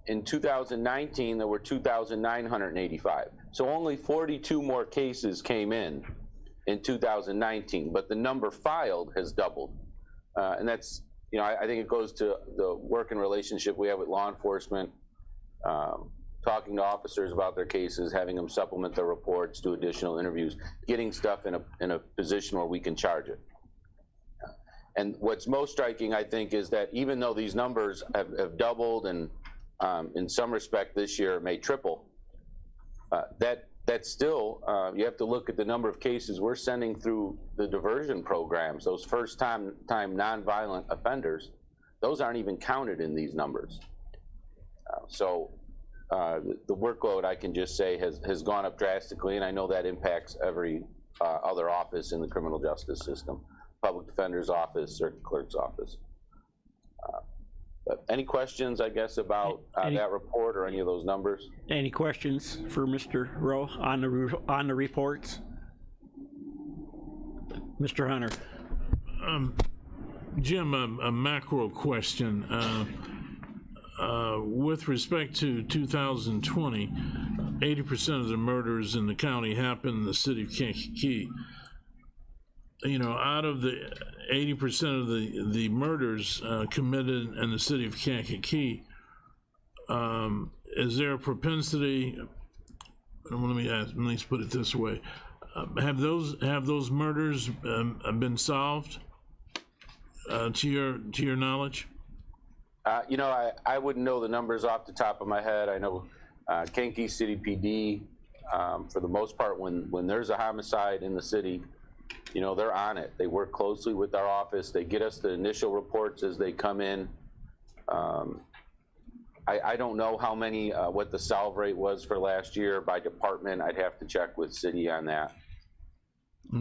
In 2019, there were 2,985. So only 42 more cases came in 2019, but the number filed has doubled. And that's, you know, I think it goes to the working relationship we have with law enforcement, talking to officers about their cases, having them supplement their reports, do additional interviews, getting stuff in a position where we can charge it. And what's most striking, I think, is that even though these numbers have doubled and in some respect this year may triple, that's still, you have to look at the number of cases we're sending through the diversion programs, those first-time nonviolent offenders. Those aren't even counted in these numbers. So the workload, I can just say, has gone up drastically, and I know that impacts every other office in the criminal justice system, public defender's office, circuit clerk's office. Any questions, I guess, about that report or any of those numbers? Any questions for Mr. Rowe on the reports? Mr. Hunter. Jim, a macro question. With respect to 2020, 80% of the murders in the county happened in the city of Kankakee. You know, out of the 80% of the murders committed in the city of Kankakee, is there a propensity? Let me put it this way: have those murders been solved to your knowledge? You know, I wouldn't know the numbers off the top of my head. I know Kankakee City PD, for the most part, when there's a homicide in the city, you know, they're on it. They work closely with our office. They get us the initial reports as they come in. I don't know how many, what the solve rate was for last year by department. I'd have to check with city on that.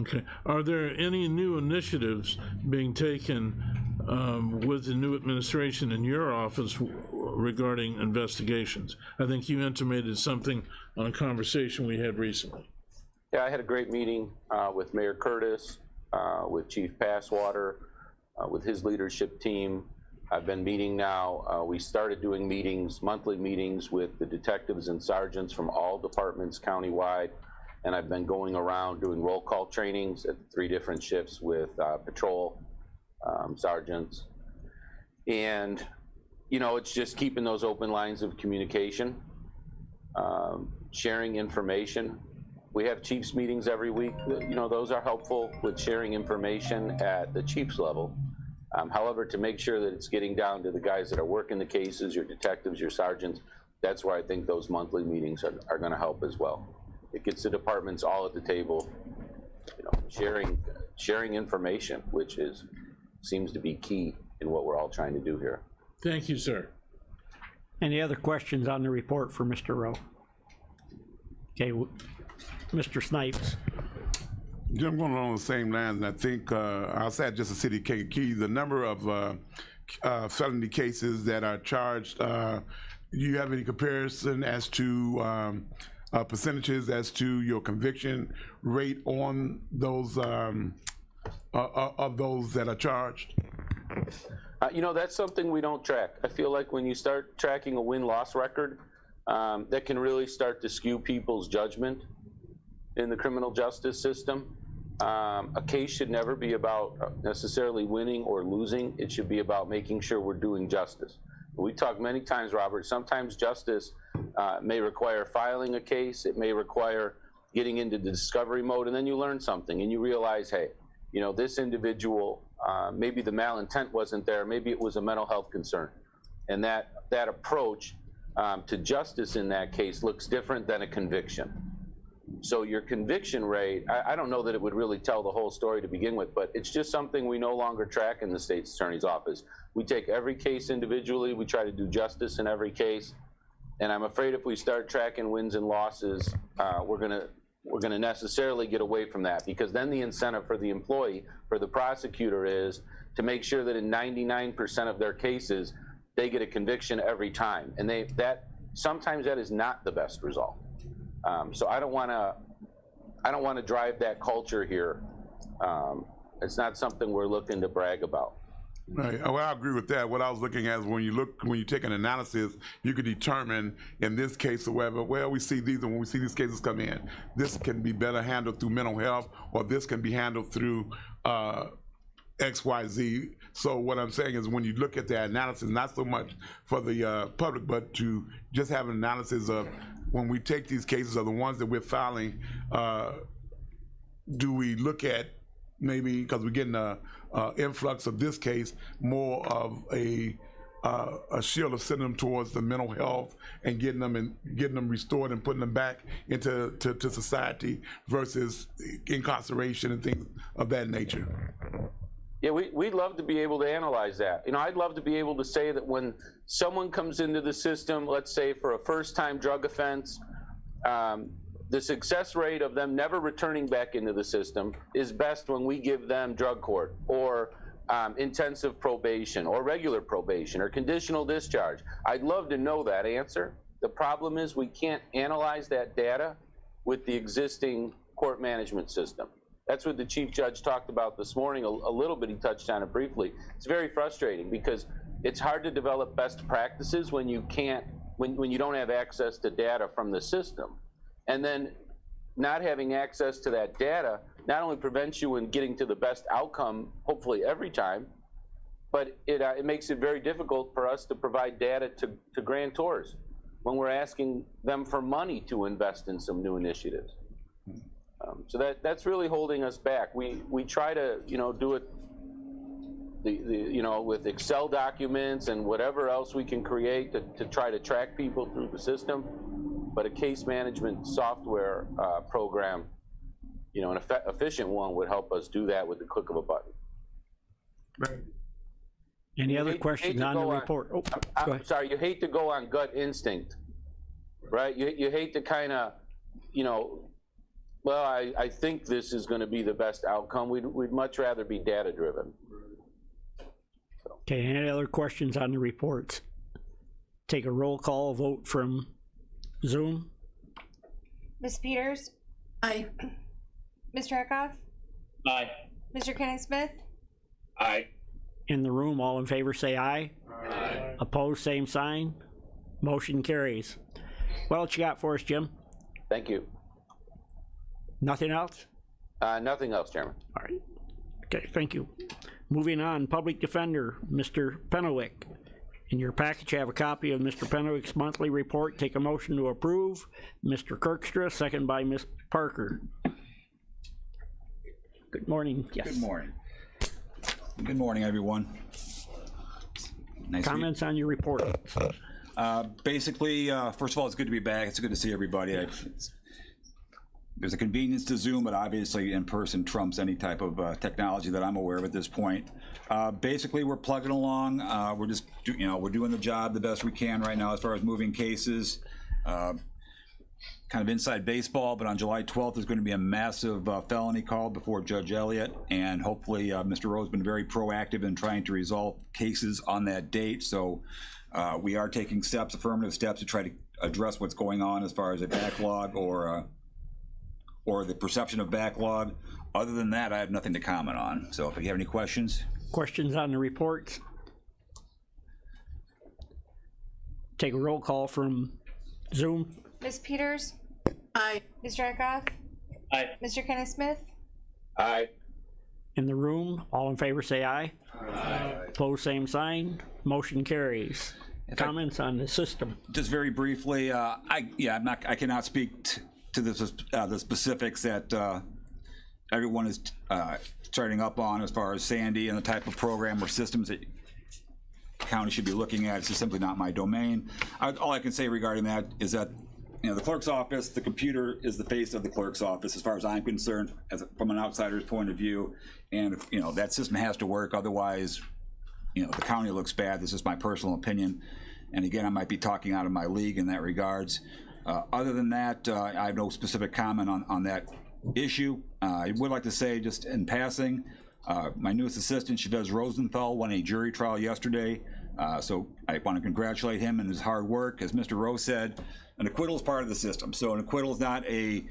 Okay. Are there any new initiatives being taken with the new administration in your office regarding investigations? I think you intimated something on a conversation we had recently. Yeah, I had a great meeting with Mayor Curtis, with Chief Passwater, with his leadership team. I've been meeting now. We started doing meetings, monthly meetings with the detectives and sergeants from all departments countywide, and I've been going around doing roll call trainings at 3 different shifts with patrol sergeants. And, you know, it's just keeping those open lines of communication, sharing information. We have chiefs meetings every week. You know, those are helpful with sharing information at the chief's level. However, to make sure that it's getting down to the guys that are working the cases, your detectives, your sergeants, that's where I think those monthly meetings are going to help as well. It gets the departments all at the table, you know, sharing information, which seems to be key in what we're all trying to do here. Thank you, sir. Any other questions on the report for Mr. Rowe? Okay, Mr. Snipes. Jim, going along the same lines, and I think outside just the city of Kankakee, the number of felony cases that are charged, do you have any comparison as to percentages as to your conviction rate on those of those that are charged? You know, that's something we don't track. I feel like when you start tracking a win-loss record, that can really start to skew people's judgment in the criminal justice system. A case should never be about necessarily winning or losing. It should be about making sure we're doing justice. We talked many times, Robert, sometimes justice may require filing a case. It may require getting into the discovery mode, and then you learn something and you realize, hey, you know, this individual, maybe the malintent wasn't there, maybe it was a mental health concern. And that approach to justice in that case looks different than a conviction. So your conviction rate, I don't know that it would really tell the whole story to begin with, but it's just something we no longer track in the state's attorney's office. We take every case individually, we try to do justice in every case, and I'm afraid if we start tracking wins and losses, we're gonna necessarily get away from that, because then the incentive for the employee, for the prosecutor, is to make sure that in 99% of their cases, they get a conviction every time, and sometimes that is not the best result. So I don't want to drive that culture here. It's not something we're looking to brag about. Right. Well, I agree with that. What I was looking at is when you take an analysis, you can determine in this case or whatever, well, we see these, and when we see these cases come in, this can be better handled through mental health, or this can be handled through XYZ. So what I'm saying is when you look at the analysis, not so much for the public, but to just have an analysis of when we take these cases, or the ones that we're filing, do we look at maybe, because we're getting a influx of this case, more of a shield of sending them towards the mental health and getting them restored and putting them back into to society versus incarceration and things of that nature. Yeah, we'd love to be able to analyze that. You know, I'd love to be able to say that when someone comes into the system, let's say for a first-time drug offense, the success rate of them never returning back into the system is best when we give them drug court, or intensive probation, or regular probation, or conditional discharge. I'd love to know that answer. The problem is we can't analyze that data with the existing court management system. That's what the chief judge talked about this morning a little bit. He touched on it briefly. It's very frustrating because it's hard to develop best practices when you can't, when you don't have access to data from the system. And then not having access to that data not only prevents you in getting to the best outcome, hopefully every time, but it makes it very difficult for us to provide data to grantors when we're asking them for money to invest in some new initiatives. So that's really holding us back. We try to, you know, do it with Excel documents and whatever else we can create to try to track people through the system. But a case management software program, you know, an efficient one, would help us do that with the click of a button. Right. Any other questions on the report? Oh, go ahead. Sorry, you hate to go on gut instinct, right? You hate to kind of, you know, well, I think this is going to be the best outcome. We'd much rather be data driven. Okay, any other questions on the reports? Take a roll call vote from Zoom. Ms. Peters? Aye. Mr. Eckhoff? Aye. Mr. Kenneth Smith? Aye. In the room, all in favor say aye. Aye. Opposed, same sign. Motion carries. What else you got for us, Jim? Thank you. Nothing else? Nothing else, Chairman. All right. Okay, thank you. Moving on, Public Defender, Mr. Pennewick. In your package, you have a copy of Mr. Pennewick's monthly report. Take a motion to approve. Mr. Kirkstra, second by Ms. Parker. Good morning. Yes. Good morning. Good morning, everyone. Nice Comments on your report? Basically, first of all, it's good to be back. It's good to see everybody. there's a convenience to Zoom, but obviously in person trumps any type of technology that I'm aware of at this point. Basically, we're plugging along. We're just, we're doing the job the best we can right now as far as moving cases. Kind of inside baseball, but on July 12th, there's going to be a massive felony called before Judge Elliott, and hopefully Mr. Rowe's been very proactive in trying to resolve cases on that date. So we are taking steps, affirmative steps, to try to address what's going on as far as a backlog or the perception of backlog. Other than that, I have nothing to comment on. So if you have any questions. Questions on the reports? Take a roll call from Zoom. Ms. Peters? Aye. Mr. Eckhoff? Aye. Mr. Kenneth Smith? Aye. In the room, all in favor say aye. Aye. Opposed, same sign. Motion carries. Comments on the system? Just very briefly, I cannot speak to the specifics that everyone is starting up on as far as Sandy and the type of program or systems that county should be looking at. It's just simply not my domain. All I can say regarding that is that the clerk's office, the computer is the face of the clerk's office as far as I'm concerned, from an outsider's point of view. And that system has to work, otherwise the county looks bad. This is my personal opinion, and again, I might be talking out of my league in that regards. Other than that, I have no specific comment on that issue. I would like to say, just in passing, my newest assistant, Chavez Rosenthal, won a jury trial yesterday. So I want to congratulate him and his hard work. As Mr. Rowe said, an acquittal is part of the system. So an acquittal is not a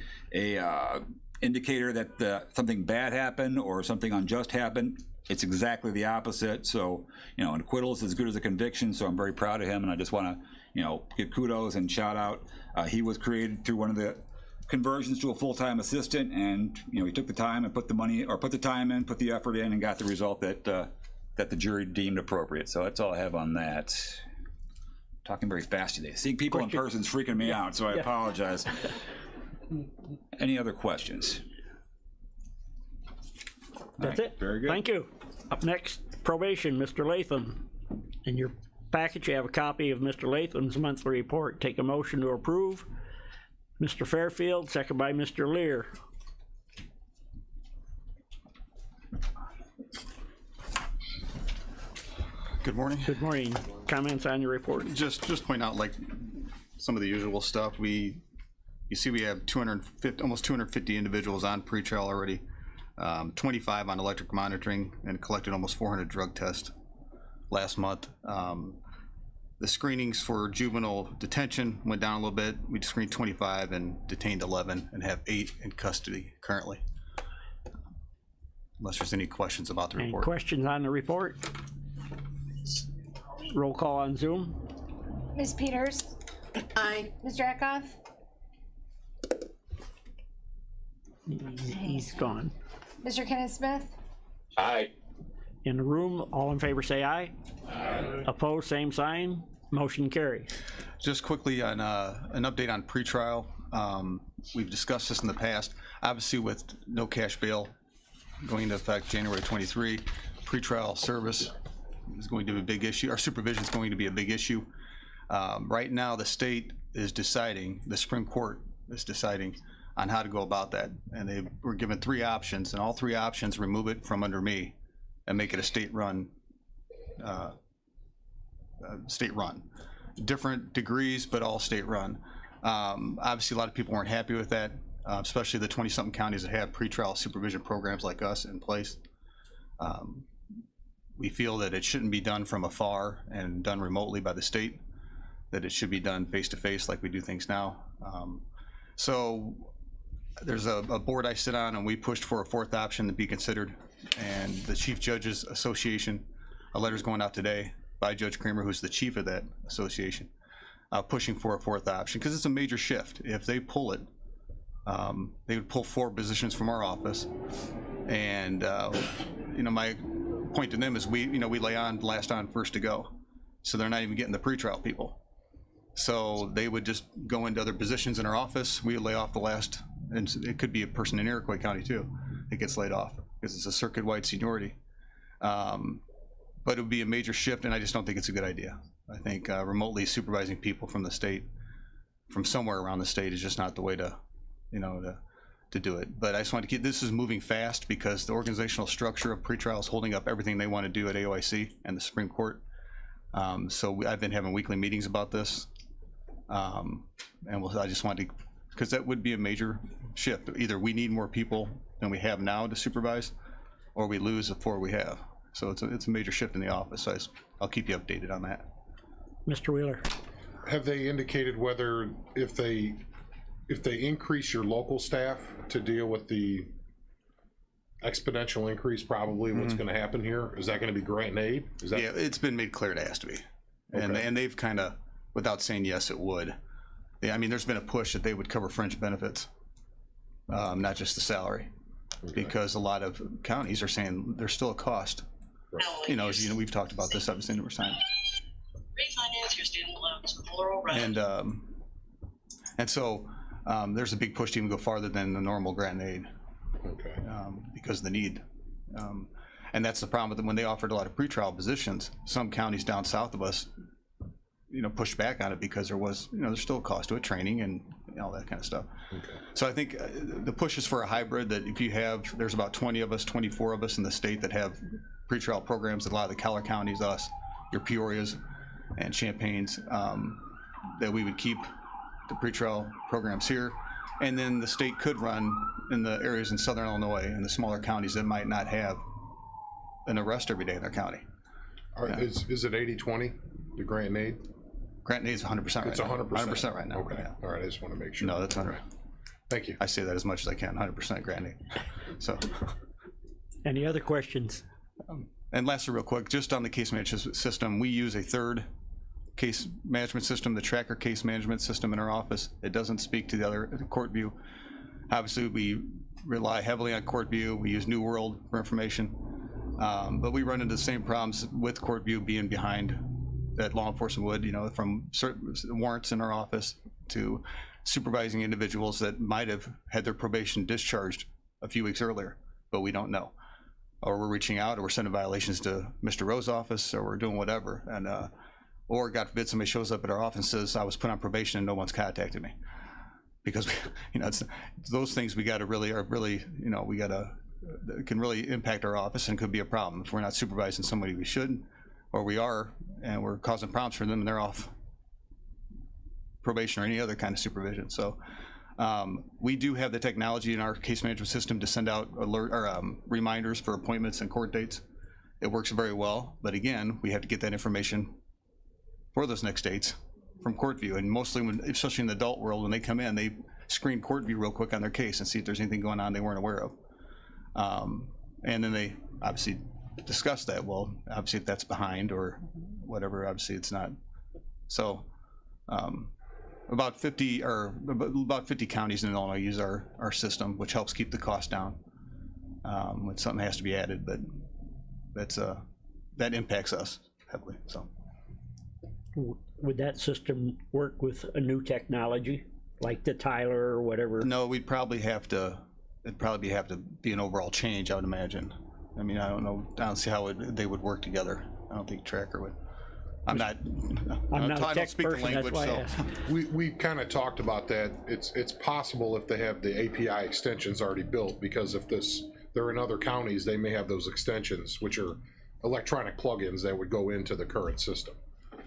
indicator that something bad happened or something unjust happened. It's exactly the opposite. So, an acquittal is as good as a conviction. So I'm very proud of him, and I just want to, give kudos and shout out. He was created through one of the conversions to a full-time assistant, and he took the time and put the time in, put the effort in, and got the result that the jury deemed appropriate. So that's all I have on that. Talking very fast today. Seeing people in person is freaking me out, so I apologize. Any other questions? That's it. Very good. Thank you. Up next, probation, Mr. Latham. In your package, you have a copy of Mr. Latham's monthly report. Take a motion to approve. Mr. Fairfield, second by Mr. Lear. Good morning. Good morning. Comments on your report? Just point out, like, some of the usual stuff. You see we have almost 250 individuals on pretrial already, 25 on electric monitoring, and collected almost 400 drug tests last month. The screenings for juvenile detention went down a little bit. We screened 25 and detained 11 and have 8 in custody currently. Unless there's any questions about the report. Any questions on the report? Roll call on Zoom. Ms. Peters? Aye. Mr. Eckhoff? He's gone. Mr. Kenneth Smith? Aye. In the room, all in favor say aye. Aye. Opposed, same sign. Motion carries. Just quickly on an update on pretrial. We've discussed this in the past. Obviously, with no cash bail going into effect January 23, pretrial service is going to be a big issue. Our supervision is going to be a big issue. Right now, the state is deciding, the Supreme Court is deciding on how to go about that. And they were given 3 options, and all 3 options remove it from under me and make it a state-run. Different degrees, but all state-run. Obviously, a lot of people weren't happy with that, especially the 20-something counties that have pretrial supervision programs like us in place. We feel that it shouldn't be done from afar and done remotely by the state, that it should be done face-to-face like we do things now. So there's a board I sit on, and we pushed for a 4th option to be considered, and the Chief Judges Association, a letter's going out today by Judge Kramer, who's the chief of that association, pushing for a 4th option, because it's a major shift. If they pull it, they would pull 4 positions from our office, and my point to them is we lay on last on first to go, so they're not even getting the pretrial people. So they would just go into other positions in our office. We would lay off the last, and it could be a person in Iroquois County too that gets laid off because it's a circuit-wide seniority. But it would be a major shift, and I just don't think it's a good idea. I think remotely supervising people from the state, from somewhere around the state, is just not the way to, to do it. But I just want to keep, this is moving fast because the organizational structure of pretrial is holding up everything they want to do at AOIC and the Supreme Court. So I've been having weekly meetings about this. And I just wanted to, because that would be a major shift. Either we need more people than we have now to supervise, or we lose the 4 we have. So it's a major shift in the office. So I'll keep you updated on that. Mr. Wheeler. Have they indicated whether if they increase your local staff to deal with the exponential increase, probably what's going to happen here, is that going to be grant and aid? Is that... Yeah, it's been made clear it has to be. Okay. And they've kind of, without saying yes, it would. Yeah, I mean, there's been a push that they would cover fringe benefits, not just the salary, because a lot of counties are saying there's still a cost. You know, as you know, we've talked about this obviously numerous times. Refinance your student loans with Laurel Road. And so there's a big push to even go farther than the normal grant and aid. Okay. Because of the need. And that's the problem with them. When they offered a lot of pretrial positions, some counties down south of us, you know, pushed back on it because there was, you know, there's still a cost to it, training and all that kind of stuff. Okay. So I think the push is for a hybrid, that if you have, there's about 20 of us, 24 of us in the state that have pretrial programs, a lot of the Keller counties, us, your Peorias and Champagnes, that we would keep the pretrial programs here. And then the state could run in the areas in southern Illinois and the smaller counties that might not have an arrest every day in their county. Is it 80-20, the grant and aid? Grant and aid is 100% right It's now. 100%? 100% right now. Okay, Yeah. all right, I just want to make sure. No, that's 100. Thank you. I say that as much as I can, 100% grant and aid. So. Any other questions? And lastly, real quick, just on the case management system, we use a third case management system, the Tracker case management system in our office. It doesn't speak to the other, CourtView. Obviously, we rely heavily on CourtView. We use New World for information. But we run into the same problems with CourtView being behind that law enforcement would, you know, from certain warrants in our office to supervising individuals that might have had their probation discharged a few weeks earlier, but we don't know. Or we're reaching out, or we're sending violations to Mr. Rowe's office, or we're doing whatever. And or God forbid somebody shows up at our office and says, I was put on probation and no one's contacted me. Because, you know, it's those things we got to really, you know, we got to, can really impact our office and could be a problem if we're not supervising somebody we should, or we are, and we're causing problems for them and they're off probation or any other kind of supervision. So we do have the technology in our case management system to send out alert or reminders for appointments and court dates. It works very well, but again, we have to get that information for those next dates from CourtView. And mostly, especially in the adult world, when they come in, they screen CourtView real quick on their case and see if there's anything going on they weren't aware of. And then they obviously discuss that. Well, obviously if that's behind or whatever, obviously it's not. So about 50 counties in Illinois use our system, which helps keep the cost down when something has to be added, but that impacts us heavily. So would that system work with a new technology like the Tyler or whatever? No, we'd probably have to. It'd probably have to be an overall change, I would imagine. I mean, I don't know. I don't see how they would work together. I don't think Tracker would. I'm not a tech person, that's why I asked. We kind of talked about that. It's possible if they have the API extensions already built, because if they're in other counties, they may have those extensions, which are electronic plugins that would go into the current system.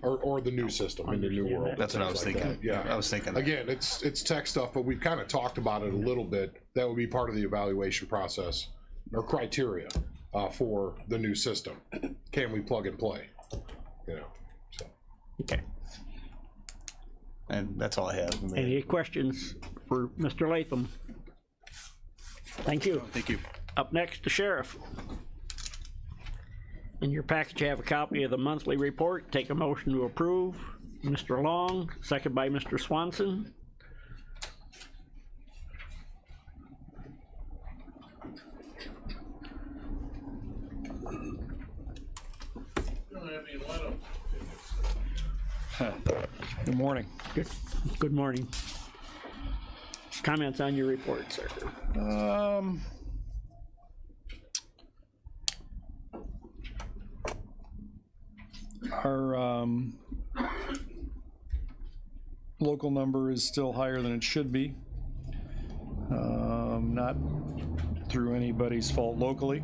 Or the new system in the new world. That's what I was thinking. Yeah, I was thinking that. Again, it's tech stuff, but we've kind of talked about it a little bit. That would be part of the evaluation process or criteria for the new system. Can we plug and play? You know. So. Okay. And that's all I have. Any questions for Mr. Latham? Thank you. Thank you. Up next, the sheriff. In your package, you have a copy of the monthly report. Take a motion to approve. Mr. Long, second by Mr. Swanson. Good morning. Good morning. Comments on your report, sir? Our local number is still higher than it should be. not through anybody's fault locally.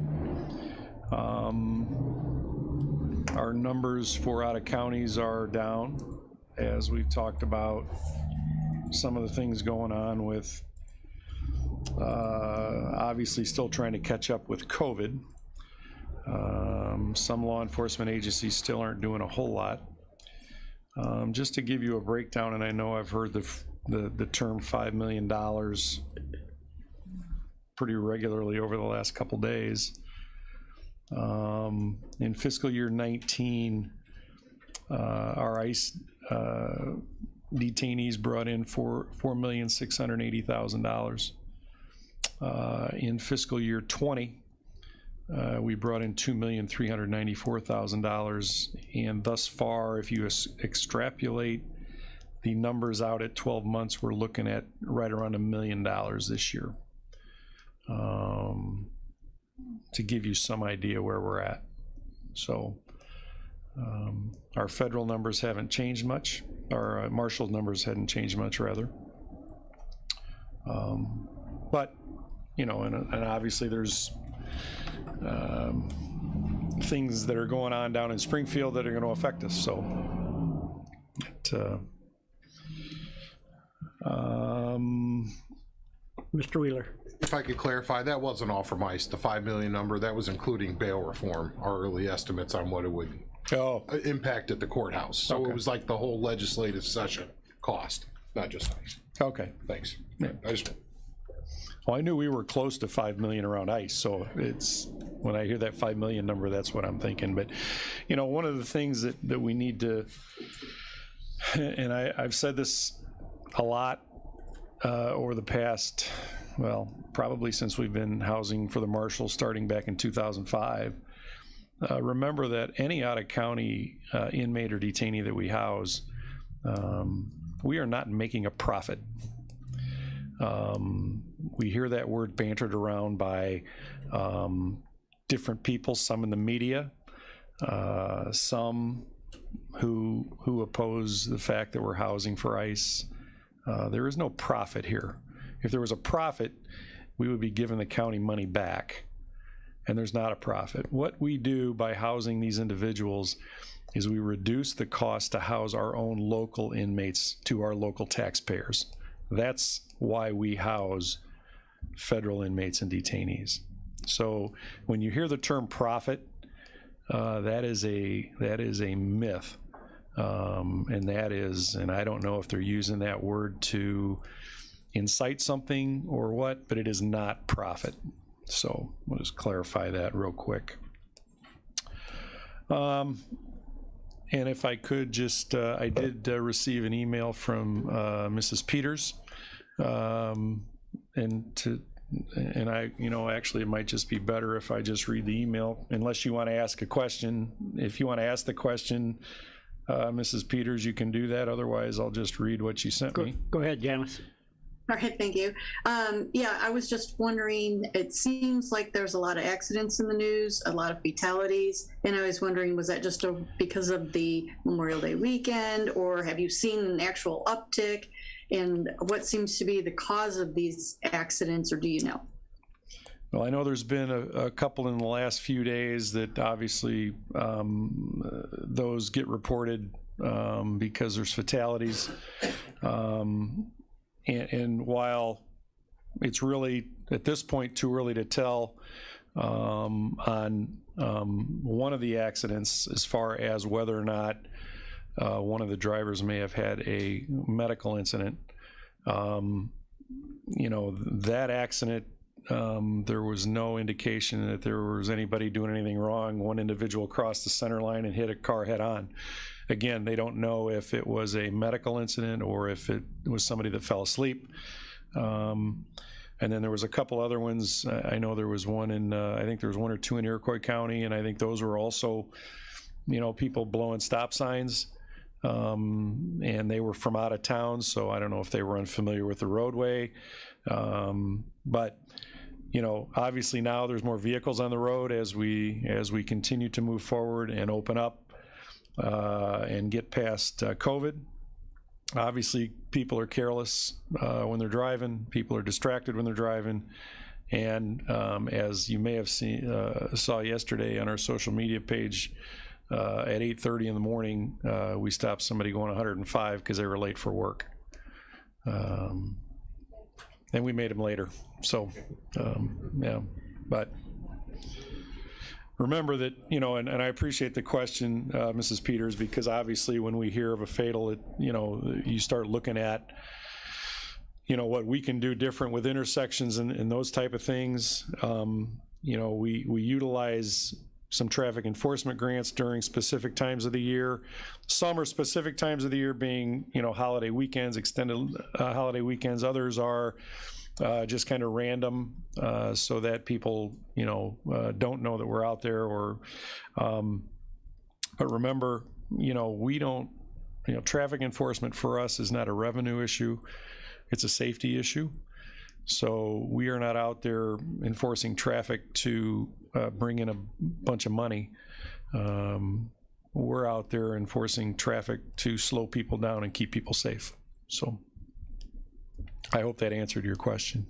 Our numbers for out of counties are down, as we've talked about some of the things going on with obviously still trying to catch up with COVID. Some law enforcement agencies still aren't doing a whole lot. Just to give you a breakdown, and I know I've heard the term $5 million pretty regularly over the last couple days. In fiscal year 19, our ICE detainees brought in $4,680,000. In fiscal year 20, we brought in $2,394,000, and thus far, if you extrapolate the numbers out at 12 months, we're looking at right around $1 million this year. To give you some idea where we're at. So our federal numbers haven't changed much. Our marshal numbers hadn't changed much, rather. But, you know, and obviously there's things that are going on down in Springfield that are going to affect us. So, Mr. Wheeler. If I could clarify, that wasn't all from ICE, the 5 million number, that was including bail reform, our early estimates on what it would impact at the courthouse. So it was like the whole legislative session cost, not just ICE. Okay. Thanks. Yeah. Well, I knew we were close to 5 million around ICE, so it's, when I hear that 5 million number, that's what I'm thinking. But, you know, one of the things that we need to, and I've said this a lot over the past, well, probably since we've been housing for the marshals starting back in 2005. Remember that any out-of-county inmate or detainee that we house, we are not making a profit. We hear that word bantered around by different people, some in the media, some who oppose the fact that we're housing for ICE. There is no profit here. If there was a profit, we would be giving the county money back, and there's not a profit. What we do by housing these individuals is we reduce the cost to house our own local inmates to our local taxpayers. That's why we house federal inmates and detainees. So when you hear the term profit, that is a myth, and I don't know if they're using that word to incite something or what, but it is not profit. So we'll just clarify that real quick. And if I could just, I did receive an email from Mrs. Peters, and I, you know, actually it might just be better if I just read the email, unless you want to ask a question. If you want to ask the question, Mrs. Peters, you can do that. Otherwise, I'll just read what you sent me. Go ahead, Janice. All right, thank you. Yeah, I was just wondering, it seems like there's a lot of accidents in the news, a lot of fatalities, and I was wondering, was that just because of the Memorial Day weekend, or have you seen an actual uptick? And what seems to be the cause of these accidents, or do you know? Well, I know there's been a couple in the last few days that obviously those get reported because there's fatalities. And while it's really, at this point, too early to tell on one of the accidents as far as whether or not one of the drivers may have had a medical incident. You know, that accident, there was no indication that there was anybody doing anything wrong. One individual crossed the center line and hit a car head on. Again, they don't know if it was a medical incident or if it was somebody that fell asleep. And then there was a couple other ones. I know there was one in, I think there was one or two in Iroquois County, and I think those were also, you know, people blowing stop signs. And they were from out of town, so I don't know if they were unfamiliar with the roadway. But, you know, obviously now there's more vehicles on the road as we continue to move forward and open up and get past COVID. Obviously, people are careless when they're driving. People are distracted when they're driving. And as you may have saw yesterday on our social media page, at 8:30 in the morning, we stopped somebody going 105 because they were late for work. And we made them later. So, yeah, but remember that, you know, and I appreciate the question, Mrs. Peters, because obviously when we hear of a fatal, you know, you start looking at, you know, what we can do different with intersections and those type of things. You know, we utilize some traffic enforcement grants during specific times of the year. Some are specific times of the year being, you know, holiday weekends, extended holiday weekends. Others are just kind of random, so that people, you know, don't know that we're out there. Or, but remember, you know, we don't, you know, traffic enforcement for us is not a revenue issue. It's a safety issue. So we are not out there enforcing traffic to bring in a bunch of money. We're out there enforcing traffic to slow people down and keep people safe. So I hope that answered your question.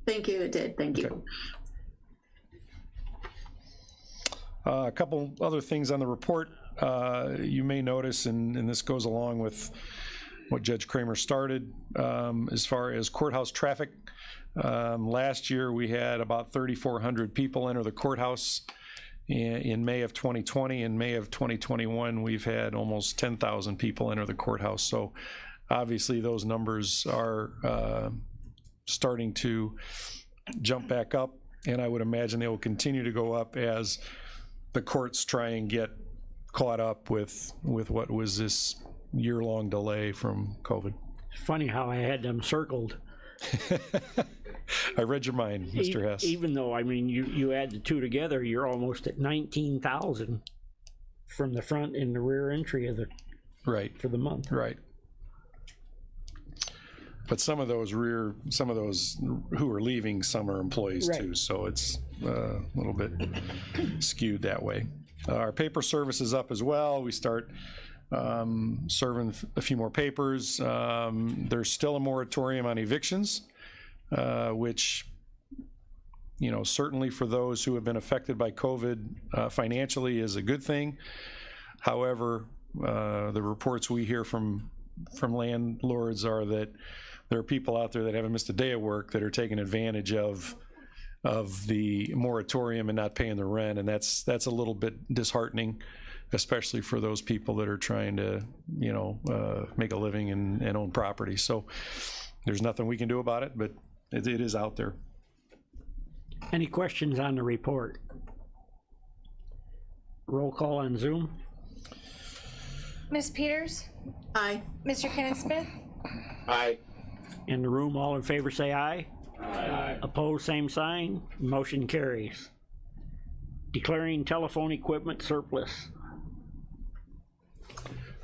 Thank you, it did. Thank you. A couple other things on the report. You may notice, and this goes along with what Judge Kramer started, as far as courthouse traffic. Last year we had about 3,400 people enter the courthouse in May of 2020. In May of 2021 we've had almost 10,000 people enter the courthouse. So obviously those numbers are starting to jump back up, and I would imagine they will continue to go up as the courts try and get caught up with what was this year-long delay from COVID. It's funny how I had them circled. I read your mind, Mr. Hess. Even though, I mean, you add the two together, you're almost at 19,000 from the front and the rear entry of the right for the month. Right. But some of those who are leaving, some are employees right. too, so it's a little bit skewed that way. Our paper service is up as well. We start serving a few more papers. There's still a moratorium on evictions, which, you know, certainly for those who have been affected by COVID financially is a good thing. However, the reports we hear from landlords are that there are people out there that haven't missed a day of work that are taking advantage of the moratorium and not paying the rent, and that's a little bit disheartening, especially for those people that are trying to, you know, make a living and own property. So there's nothing we can do about it, but it is out there. Any questions on the report? Roll call on Zoom. Ms. Peters? Aye. Mr. Kenneth Smith? Aye. In the room, all in favor say aye. Aye. Opposed, same sign. Motion carries. Declaring telephone equipment surplus.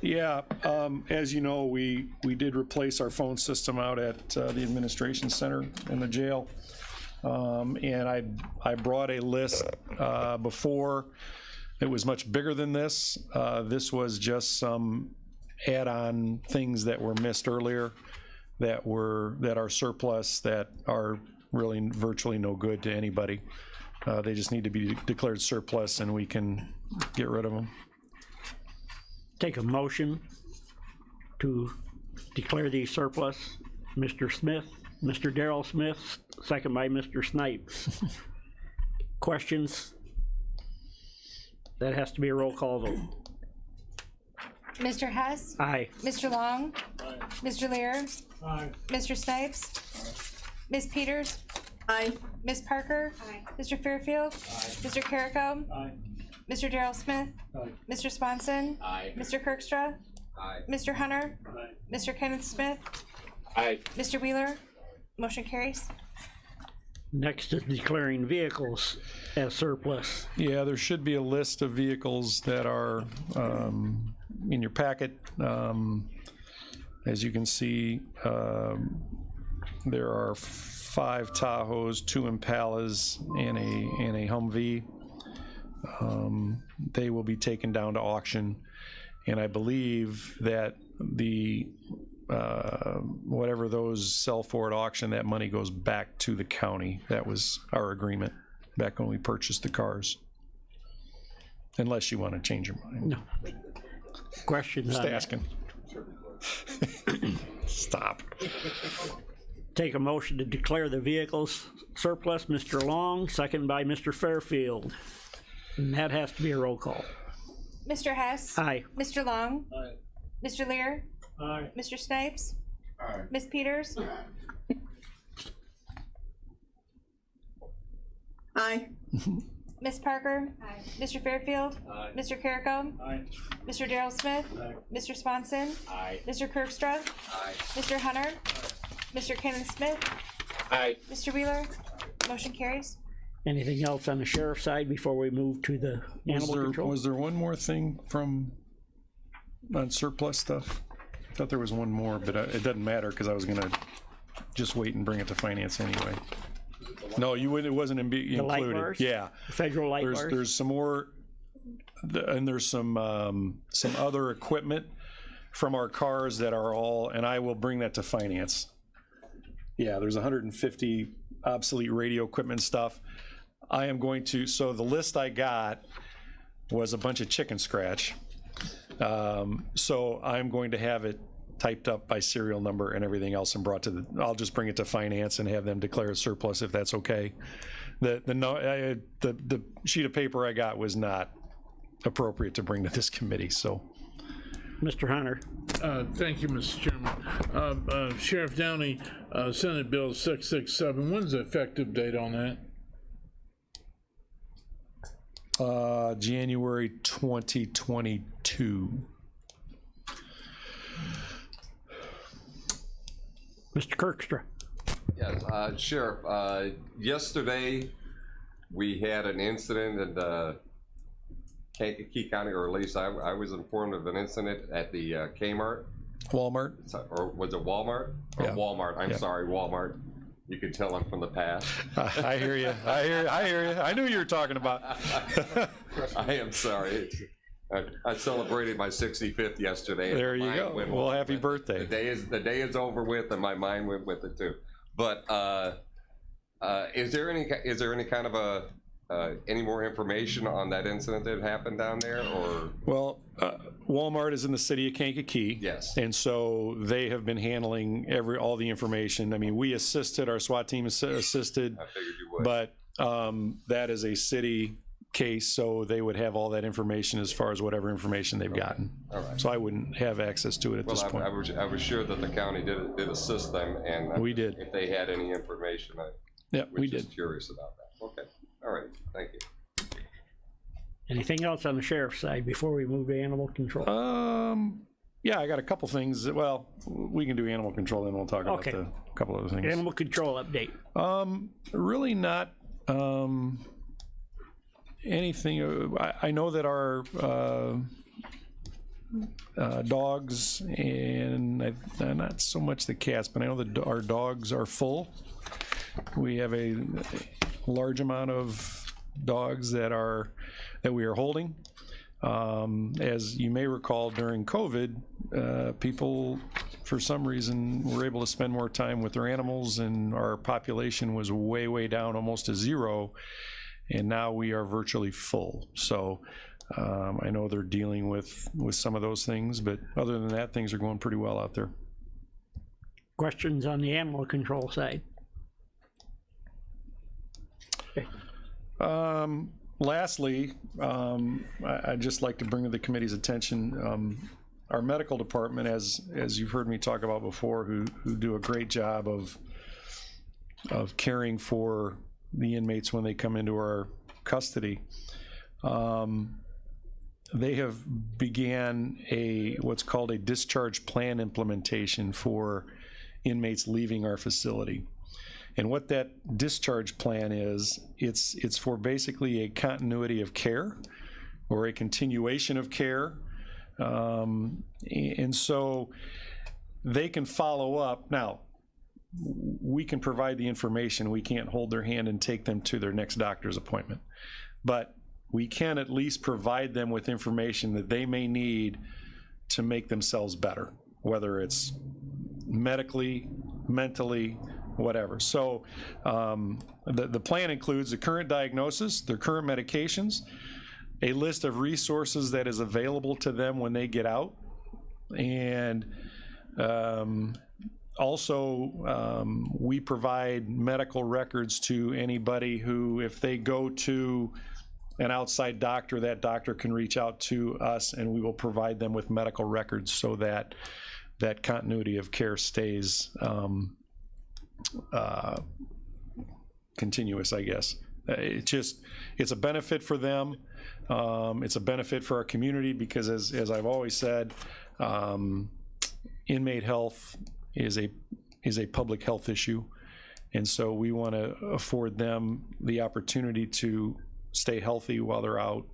Yeah, as you know, we did replace our phone system out at the administration center in the jail. And I brought a list before. It was much bigger than this. This was just some add-on things that were missed earlier that are surplus, that are really virtually no good to anybody. They just need to be declared surplus and we can get rid of them. Take a motion to declare these surplus. Mr. Smith, Mr. Darrell Smith, second by Mr. Snipes. Questions? That has to be a roll call vote. Mr. Hess? Aye. Mr. Long? Aye. Mr. Lear? Aye. Mr. Snipes? Ms. Peters? Aye. Ms. Parker? Aye. Mr. Fairfield? Aye. Mr. Carrico? Aye. Mr. Darrell Smith? Aye. Mr. Swanson? Aye. Mr. Kirkstra? Aye. Mr. Hunter? Aye. Mr. Kenneth Smith? Aye. Mr. Wheeler? Motion carries. Next is declaring vehicles as surplus. Yeah, there should be a list of vehicles that are in your packet. As you can see, there are 5 Tahoes, 2 Impalas, and a Humvee. They will be taken down to auction, And I believe that the, whatever those sell for at auction, that money goes back to the county. That was our agreement back when we purchased the cars. Unless you want to change your mind. No. Questions Just on that? asking. Stop. Take a motion to declare the vehicles surplus. Mr. Long, second by Mr. Fairfield. And that has to be a roll call. Mr. Hess. Aye. Mr. Long. Mr. Lear. Aye. Mr. Snipes. Ms. Peters. Aye. Ms. Parker. Mr. Fairfield. Mr. Carrico. Mr. Daryl Smith. Mr. Swanson. Mr. Kirkstra. Mr. Hunter. Mr. Kenneth Smith. Mr. Wheeler. Motion carries. Anything else on the sheriff's side before we move to the animal control? Was there one more thing from, on surplus stuff? I thought there was one more, but it doesn't matter because I was gonna just wait and bring it to finance anyway. No, you wouldn't, it wasn't The light included. bars? Yeah. Federal light bars? There's some more, and there's some other equipment from our cars that are all, and I will bring that to finance. Yeah, there's 150 obsolete radio equipment stuff. I am going to, so the list I got was a bunch of chicken scratch. So I'm going to have it typed up by serial number and everything else and brought to the, I'll just bring it to finance and have them declare it surplus if that's okay. The sheet of paper I got was not appropriate to bring to this committee, so. Mr. Hunter. Thank you, Mr. Chairman. Sheriff Downey, Senate Bill 667, when's the effective date on that? January 2022. Mr. Kirkstra. Yes, Sheriff, yesterday we had an incident in Kankakee County, or at least I was informed of an incident at the Kmart. Walmart. Or was it Walmart? Or Yeah. Walmart, I'm sorry, Walmart. You can tell I'm from the past. I hear you. I hear you. I knew you were talking about. I am sorry. I celebrated my 65th yesterday. There you go. Well, happy birthday. The day is over with, and my mind went with it too. But is there any kind of any more information on that incident that happened down there, or? Well, Walmart is in the city of Kankakee. Yes. And so they have been handling all the information. I mean, we assisted, our SWAT team assisted. I figured you would. But that is a city case, so they would have all that information as far as whatever information they've gotten. All right. So I wouldn't have access to it at this point. I was sure that the county did assist them, and We did. If they had any information, I we was just did. curious about that. Okay. All right. Thank you. Anything else on the sheriff's side before we move to animal control? Yeah, I got a couple things. Well, we can do animal control, then we'll talk about Okay. a couple other things. Animal control update. Really not anything. I know that our dogs, and not so much the cats, but I know that our dogs are full. We have a large amount of dogs that we are holding. As you may recall, during COVID, people, for some reason, were able to spend more time with their animals, and our population was way, way down, almost to zero, and now we are virtually full. So I know they're dealing with some of those things, but other than that, things are going pretty well out there. Questions on the animal control side? Okay. Lastly, I'd just like to bring to the committee's attention our medical department, as you've heard me talk about before, who do a great job of caring for the inmates when they come into our custody. They have began what's called a discharge plan implementation for inmates leaving our facility. And what that discharge plan is, it's for basically a continuity of care or a continuation of care. And so they can follow up. Now, we can provide the information. We can't hold their hand and take them to their next doctor's appointment. But we can at least provide them with information that they may need to make themselves better, whether it's medically, mentally, whatever. So the plan includes the current diagnosis, their current medications, a list of resources that is available to them when they get out, and also we provide medical records to anybody who, if they go to an outside doctor, that doctor can reach out to us and we will provide them with medical records so that that continuity of care stays continuous, I guess. It's a benefit for them. It's a benefit for our community because, as I've always said, inmate health is a public health issue, and so we want to afford them the opportunity to stay healthy while they're out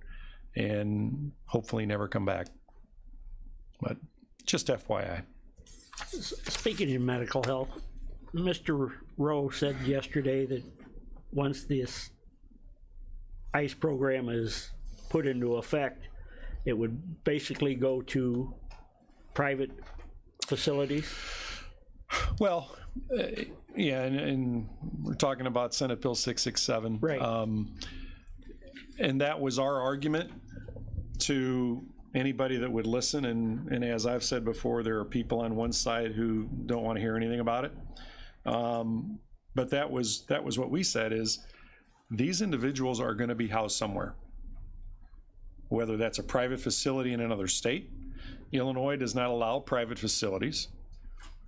and hopefully never come back. But just FYI. Speaking of medical health, Mr. Rowe said yesterday that once this ICE program is put into effect, it would basically go to private facilities. Well, yeah, and we're talking about Senate Bill 667. Right. And that was our argument to anybody that would listen. And as I've said before, there are people on one side who don't want to hear anything about it. But that was what we said is these individuals are going to be housed somewhere, whether that's a private facility in another state. Illinois does not allow private facilities,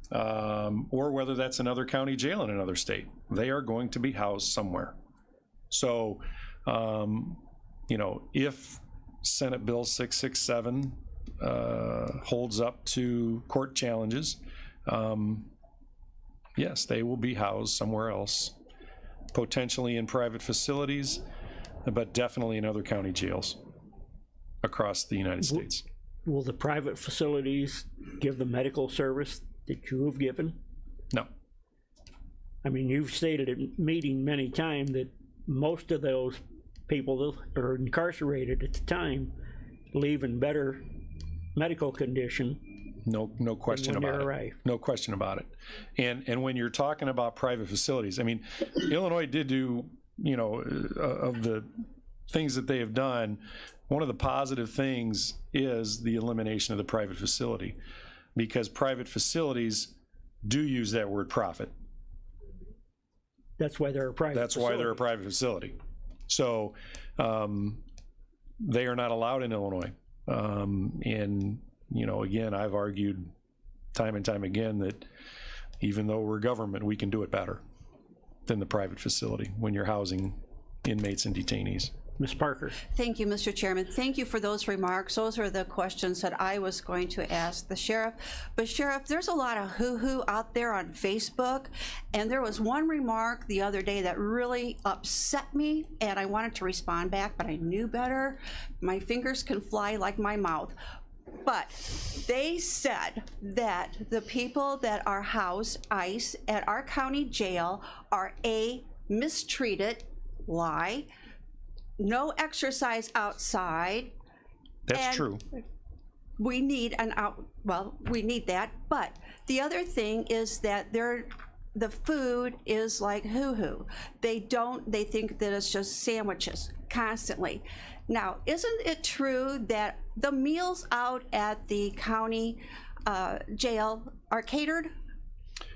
or whether that's another county jail in another state. They are going to be housed somewhere. So, you know, if Senate Bill 667 holds up to court challenges, yes, they will be housed somewhere else, potentially in private facilities, but definitely in other county jails across the United States. Will the private facilities give the medical service that you have given? No. I mean, you've stated at meeting many times that most of those people that are incarcerated at the time leave in better medical condition. No question about it. No question about it. And when you're talking about private facilities, I mean, Illinois did do, you know, of the things that they have done, one of the positive things is the elimination of the private facility, because private facilities do use that word profit. That's why they're a private That's facility. why they're a private facility. So they are not allowed in Illinois. And, you know, again, I've argued time and time again that even though we're government, we can do it better than the private facility when you're housing inmates and detainees. Ms. Parker. Thank you, Mr. Chairman. Thank you for those remarks. Those are the questions that I was going to ask the sheriff. But Sheriff, there's a lot of hoo-hoo out there on Facebook, and there was one remark the other day that really upset me, and I wanted to respond back, but I knew better. My fingers can fly like my mouth. But they said that the people that are housed ICE at our county jail are mistreated, lie, no exercise outside. That's true. We need we need that. But the other thing is that the food is like hoo-hoo. They think that it's just sandwiches constantly. Now, isn't it true that the meals out at the county jail are catered?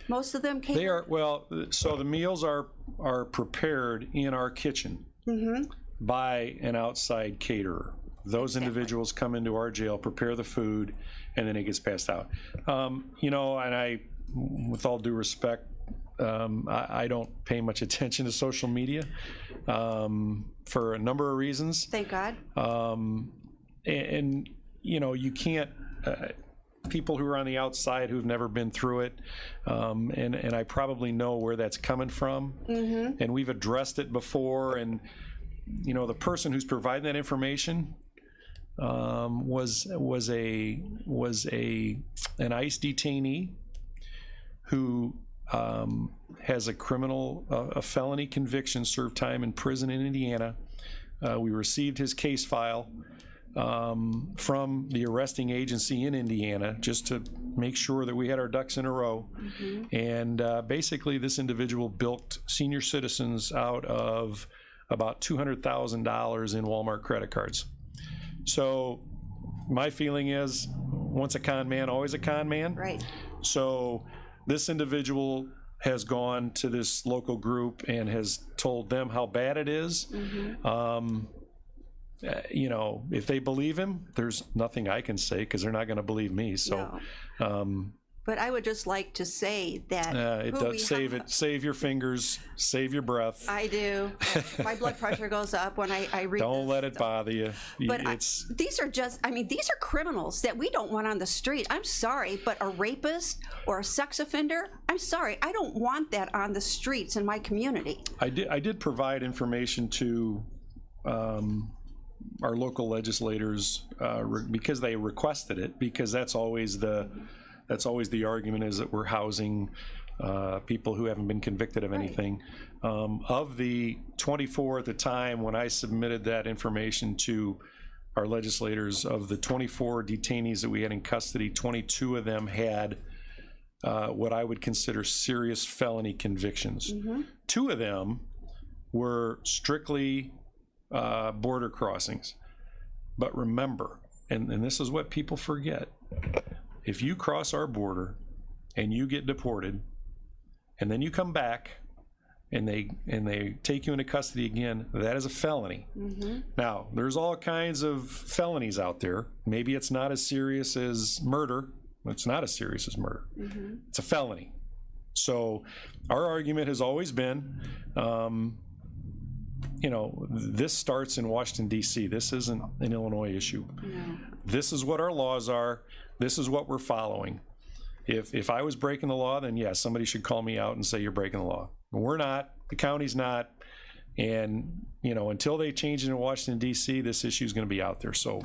Most of them catered? They are, well, so the meals are prepared in our kitchen. Mm-hmm. By an outside caterer. Those individuals come into our jail, prepare the food, and then it gets passed out. You know, and I, with all due respect, I don't pay much attention to social media for a number of reasons. Thank God. And you know, you can't, people who are on the outside who've never been through it, and I probably know where that's coming from, mm-hmm. and we've addressed it before, and you know, the person who's providing that information was an ICE detainee who has a felony conviction, served time in prison in Indiana. We received his case file. from the arresting agency in Indiana, just to make sure that we had our ducks in a row. And basically, this individual bilked senior citizens out of about $200,000 in Walmart credit cards. So my feeling is, once a con man, always a con man. Right. So this individual has gone to this local group and has told them how bad it is. You know, if they believe him, there's nothing I can say because they're not going to believe me. So, But I would just like to say that it does save your fingers, save your breath. I do. My blood pressure goes up when I read. Don't let it bother you. But these are just, I mean, these are criminals that we don't want on the street. I'm sorry, but a rapist or a sex offender, I'm sorry, I don't want that on the streets in my community. I did provide information to our local legislators because they requested it, because that's always the argument, is that we're housing people who haven't been convicted of anything. Of the 24 at the time when I submitted that information to our legislators, of the 24 detainees that we had in custody, 22 of them had what I would consider serious felony convictions. 2 of them were strictly border crossings. But remember, and this is what people forget, if you cross our border and you get deported and then you come back and they take you into custody again, that is a felony. Now, there's all kinds of felonies out there. Maybe it's not as serious as murder. It's not as serious as murder. It's a felony. So our argument has always been, you know, this starts in Washington, D.C. This isn't an Illinois issue. This is what our laws are. This is what we're following. If I was breaking the law, then yes, somebody should call me out and say you're breaking the law. But we're not. The county's not. And, you know, until they change it in Washington, D.C., this issue is going to be out there. So,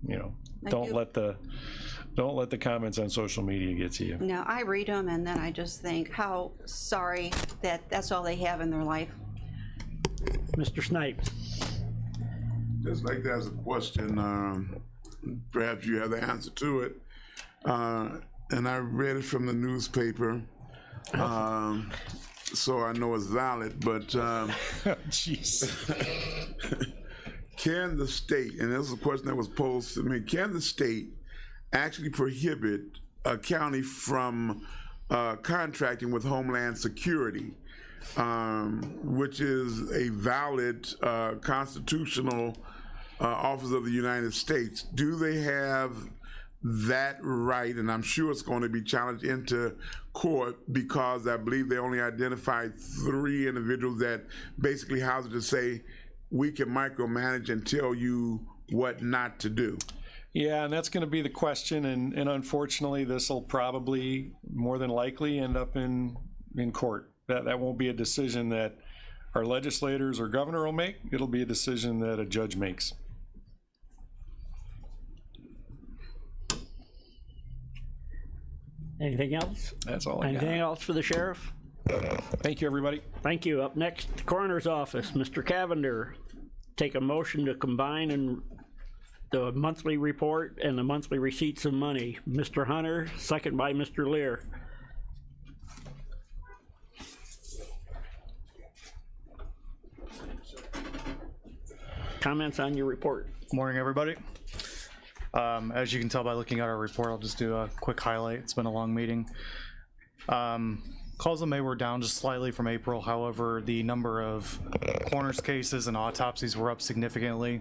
you know, don't let the comments on social media get to you. No, I read them and then I just think how sorry that that's all they have in their life. Mr. Snipes. Just like there's a question, perhaps you have the answer to it. And I read it from the newspaper, so I know it's valid, but jeez. Can the state, and this is a question that was posed to me, can the state actually prohibit a county from contracting with Homeland Security, which is a valid constitutional office of the United States? Do they have that right? And I'm sure it's going to be challenged into court, because I believe they only identified 3 individuals that basically house it to say, we can micromanage and tell you what not to do. Yeah, and that's going to be the question, and unfortunately, this will probably more than likely end up in court. That won't be a decision that our legislators or governor will make. It'll be a decision that a judge makes. Anything else? That's all I got. Anything else for the sheriff? Thank you, everybody. Thank you. Up next, the coroner's office. Mr. Cavender, take a motion to combine and the monthly report and the monthly receipts of money. Mr. Hunter, second by Mr. Lear. Comments on your report? Morning, everybody. As you can tell by looking at our report, I'll just do a quick highlight. It's been a long meeting. Calls in May were down just slightly from April. However, the number of coroner's cases and autopsies were up significantly.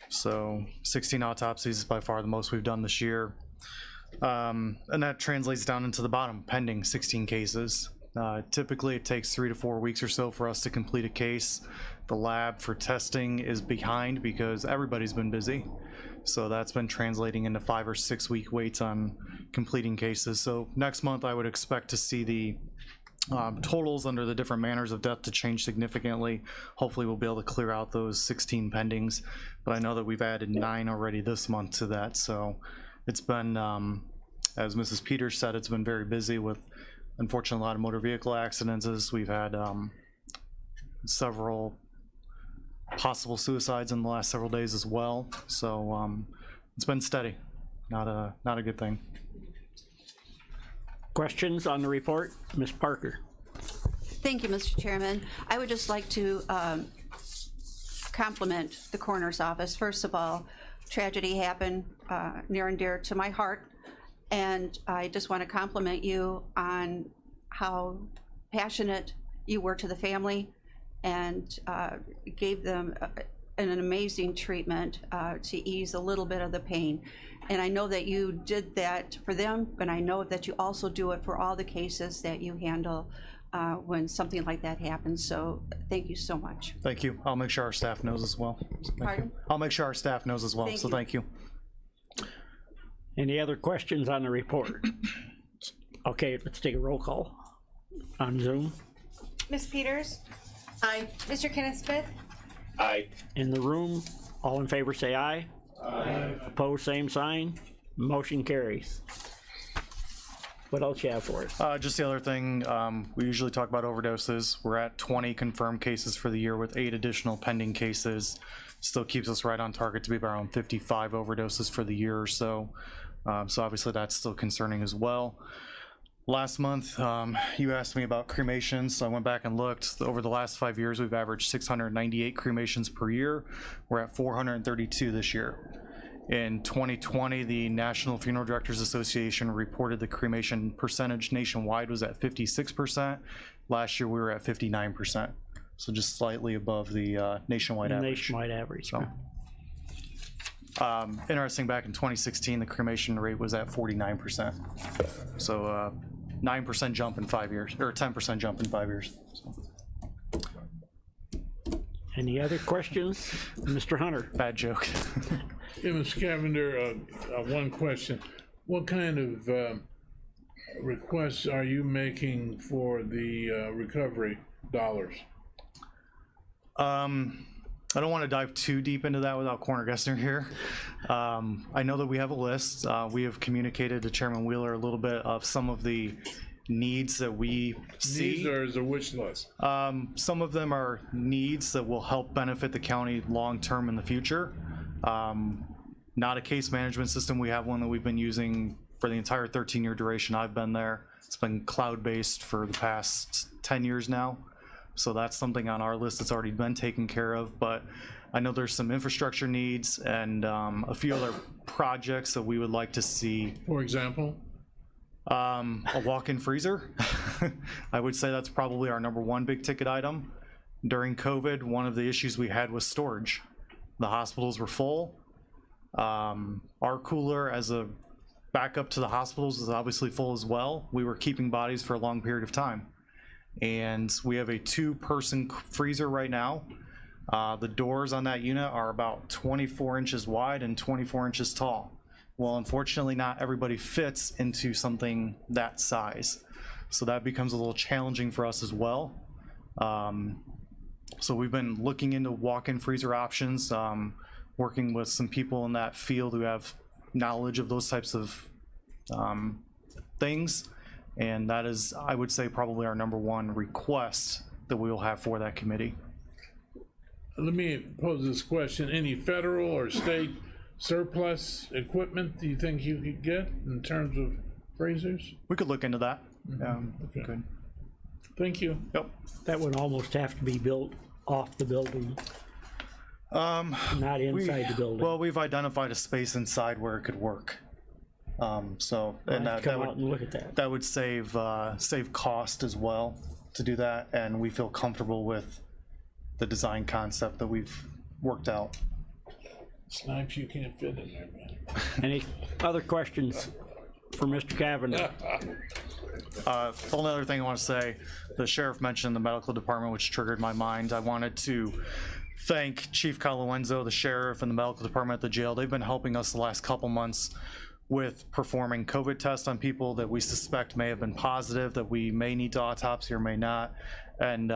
So 16 autopsies is by far the most we've done this year. And that translates down into the bottom, pending 16 cases. Typically, it takes 3 to 4 weeks or so for us to complete a case. The lab for testing is behind because everybody's been busy. So that's been translating into 5 or 6 week waits on completing cases. So next month, I would expect to see the totals under the different manners of death to change significantly. Hopefully we'll be able to clear out those 16 pendings, but I know that we've added 9 already this month to that. So it's been, as Mrs. Peters said, it's been very busy with, unfortunately, a lot of motor vehicle accidents. We've had several possible suicides in the last several days as well. So it's been steady, not a good thing. Questions on the report? Ms. Parker. Thank you, Mr. Chairman. I would just like to compliment the coroner's office. First of all, tragedy happened near and dear to my heart, and I just want to compliment you on how passionate you were to the family and gave them an amazing treatment to ease a little bit of the pain. And I know that you did that for them, but I know that you also do it for all the cases that you handle when something like that happens. So thank you so much. Thank you. I'll make sure our staff knows as well. Pardon? I'll make sure our staff knows as well. Thank So you. thank you. Any other questions on the report? Okay, let's take a roll call on Zoom. Ms. Peters? Aye. Mr. Kenneth Smith? Aye. In the room, all in favor say aye. Aye. Opposed, same sign. Motion carries. What else you have for us? Just the other thing, we usually talk about overdoses. We're at 20 confirmed cases for the year with 8 additional pending cases. Still keeps us right on target to be around 55 overdoses for the year or so. So obviously that's still concerning as well. Last month, you asked me about cremations, so I went back and looked. Over the last 5 years, we've averaged 698 cremations per year. We're at 432 this year. In 2020, the National Funeral Directors Association reported the cremation percentage nationwide was at 56%. Last year, we were at 59%. So just slightly above the nationwide average. Nationwide average. So, interesting, back in 2016, the cremation rate was at 49%. So 9% jump in 5 years, or 10% jump in 5 years. So. Any other questions? Mr. Hunter. Bad joke. Yeah, Mr. Cavender, one question. What kind of requests are you making for the recovery dollars? I don't want to dive too deep into that without Coroner Gessner here. I know that we have a list. We have communicated to Chairman Wheeler a little bit of some of the needs that we see. Needs, or is a wish list? Some of them are needs that will help benefit the county long-term in the future. Not a case management system. We have one that we've been using for the entire 13-year duration I've been there. It's been cloud-based for the past 10 years now. So that's something on our list that's already been taken care of. But I know there's some infrastructure needs and a few other projects that we would like to see. For example? A walk-in freezer. I would say that's probably our #1 big ticket item. During COVID, one of the issues we had was storage. The hospitals were full. Our cooler as a backup to the hospitals is obviously full as well. We were keeping bodies for a long period of time. And we have a 2-person freezer right now. The doors on that unit are about 24 inches wide and 24 inches tall. Well, unfortunately, not everybody fits into something that size. So that becomes a little challenging for us as well. So we've been looking into walk-in freezer options, working with some people in that field who have knowledge of those types of things. And that is, I would say, probably our #1 request that we will have for that committee. Let me pose this question. Any federal or state surplus equipment do you think you could get in terms of freezers? We could look into that. Okay. Good. Thank you. Yep. That would almost have to be built off the building. Not inside the building. Well, we've identified a space inside where it could work. So, and I'll have to come out and look at that. That would save save cost as well to do that, and we feel comfortable with the design concept that we've worked out. Snipes, you can't fit in there, man. Any other questions for Mr. Cavender? The only other thing I want to say, the sheriff mentioned the medical department, which triggered my mind. I wanted to thank Chief Colowenzo, the sheriff, and the medical department at the jail. They've been helping us the last couple months with performing COVID tests on people that we suspect may have been positive, that we may need to autopsy or may not. And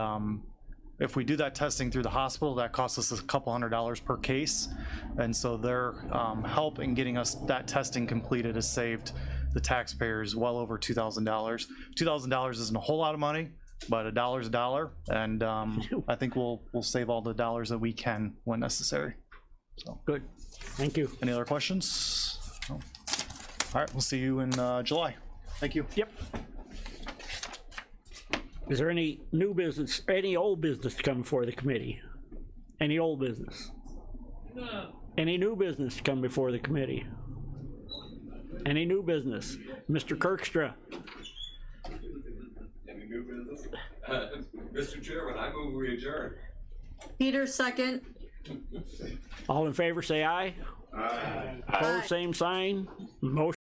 if we do that testing through the hospital, that costs us a couple $100s per case. And so their help in getting us that testing completed has saved the taxpayers well over $2,000. $2,000 isn't a whole lot of money, but a dollar's a dollar, and I think we'll save all the dollars that we can when necessary. So good. Thank you. Any other questions? No. All right, we'll see you in July. Thank you. Yep. Is there any new business, any old business to come before the committee? Any old business? No. Any new business to come before the committee? Any new business? Mr. Kirkstra? Any new business? Mr. Chairman, I move we adjourn. Peter, second. All in favor, say aye. Aye. Opposed, same sign. Motion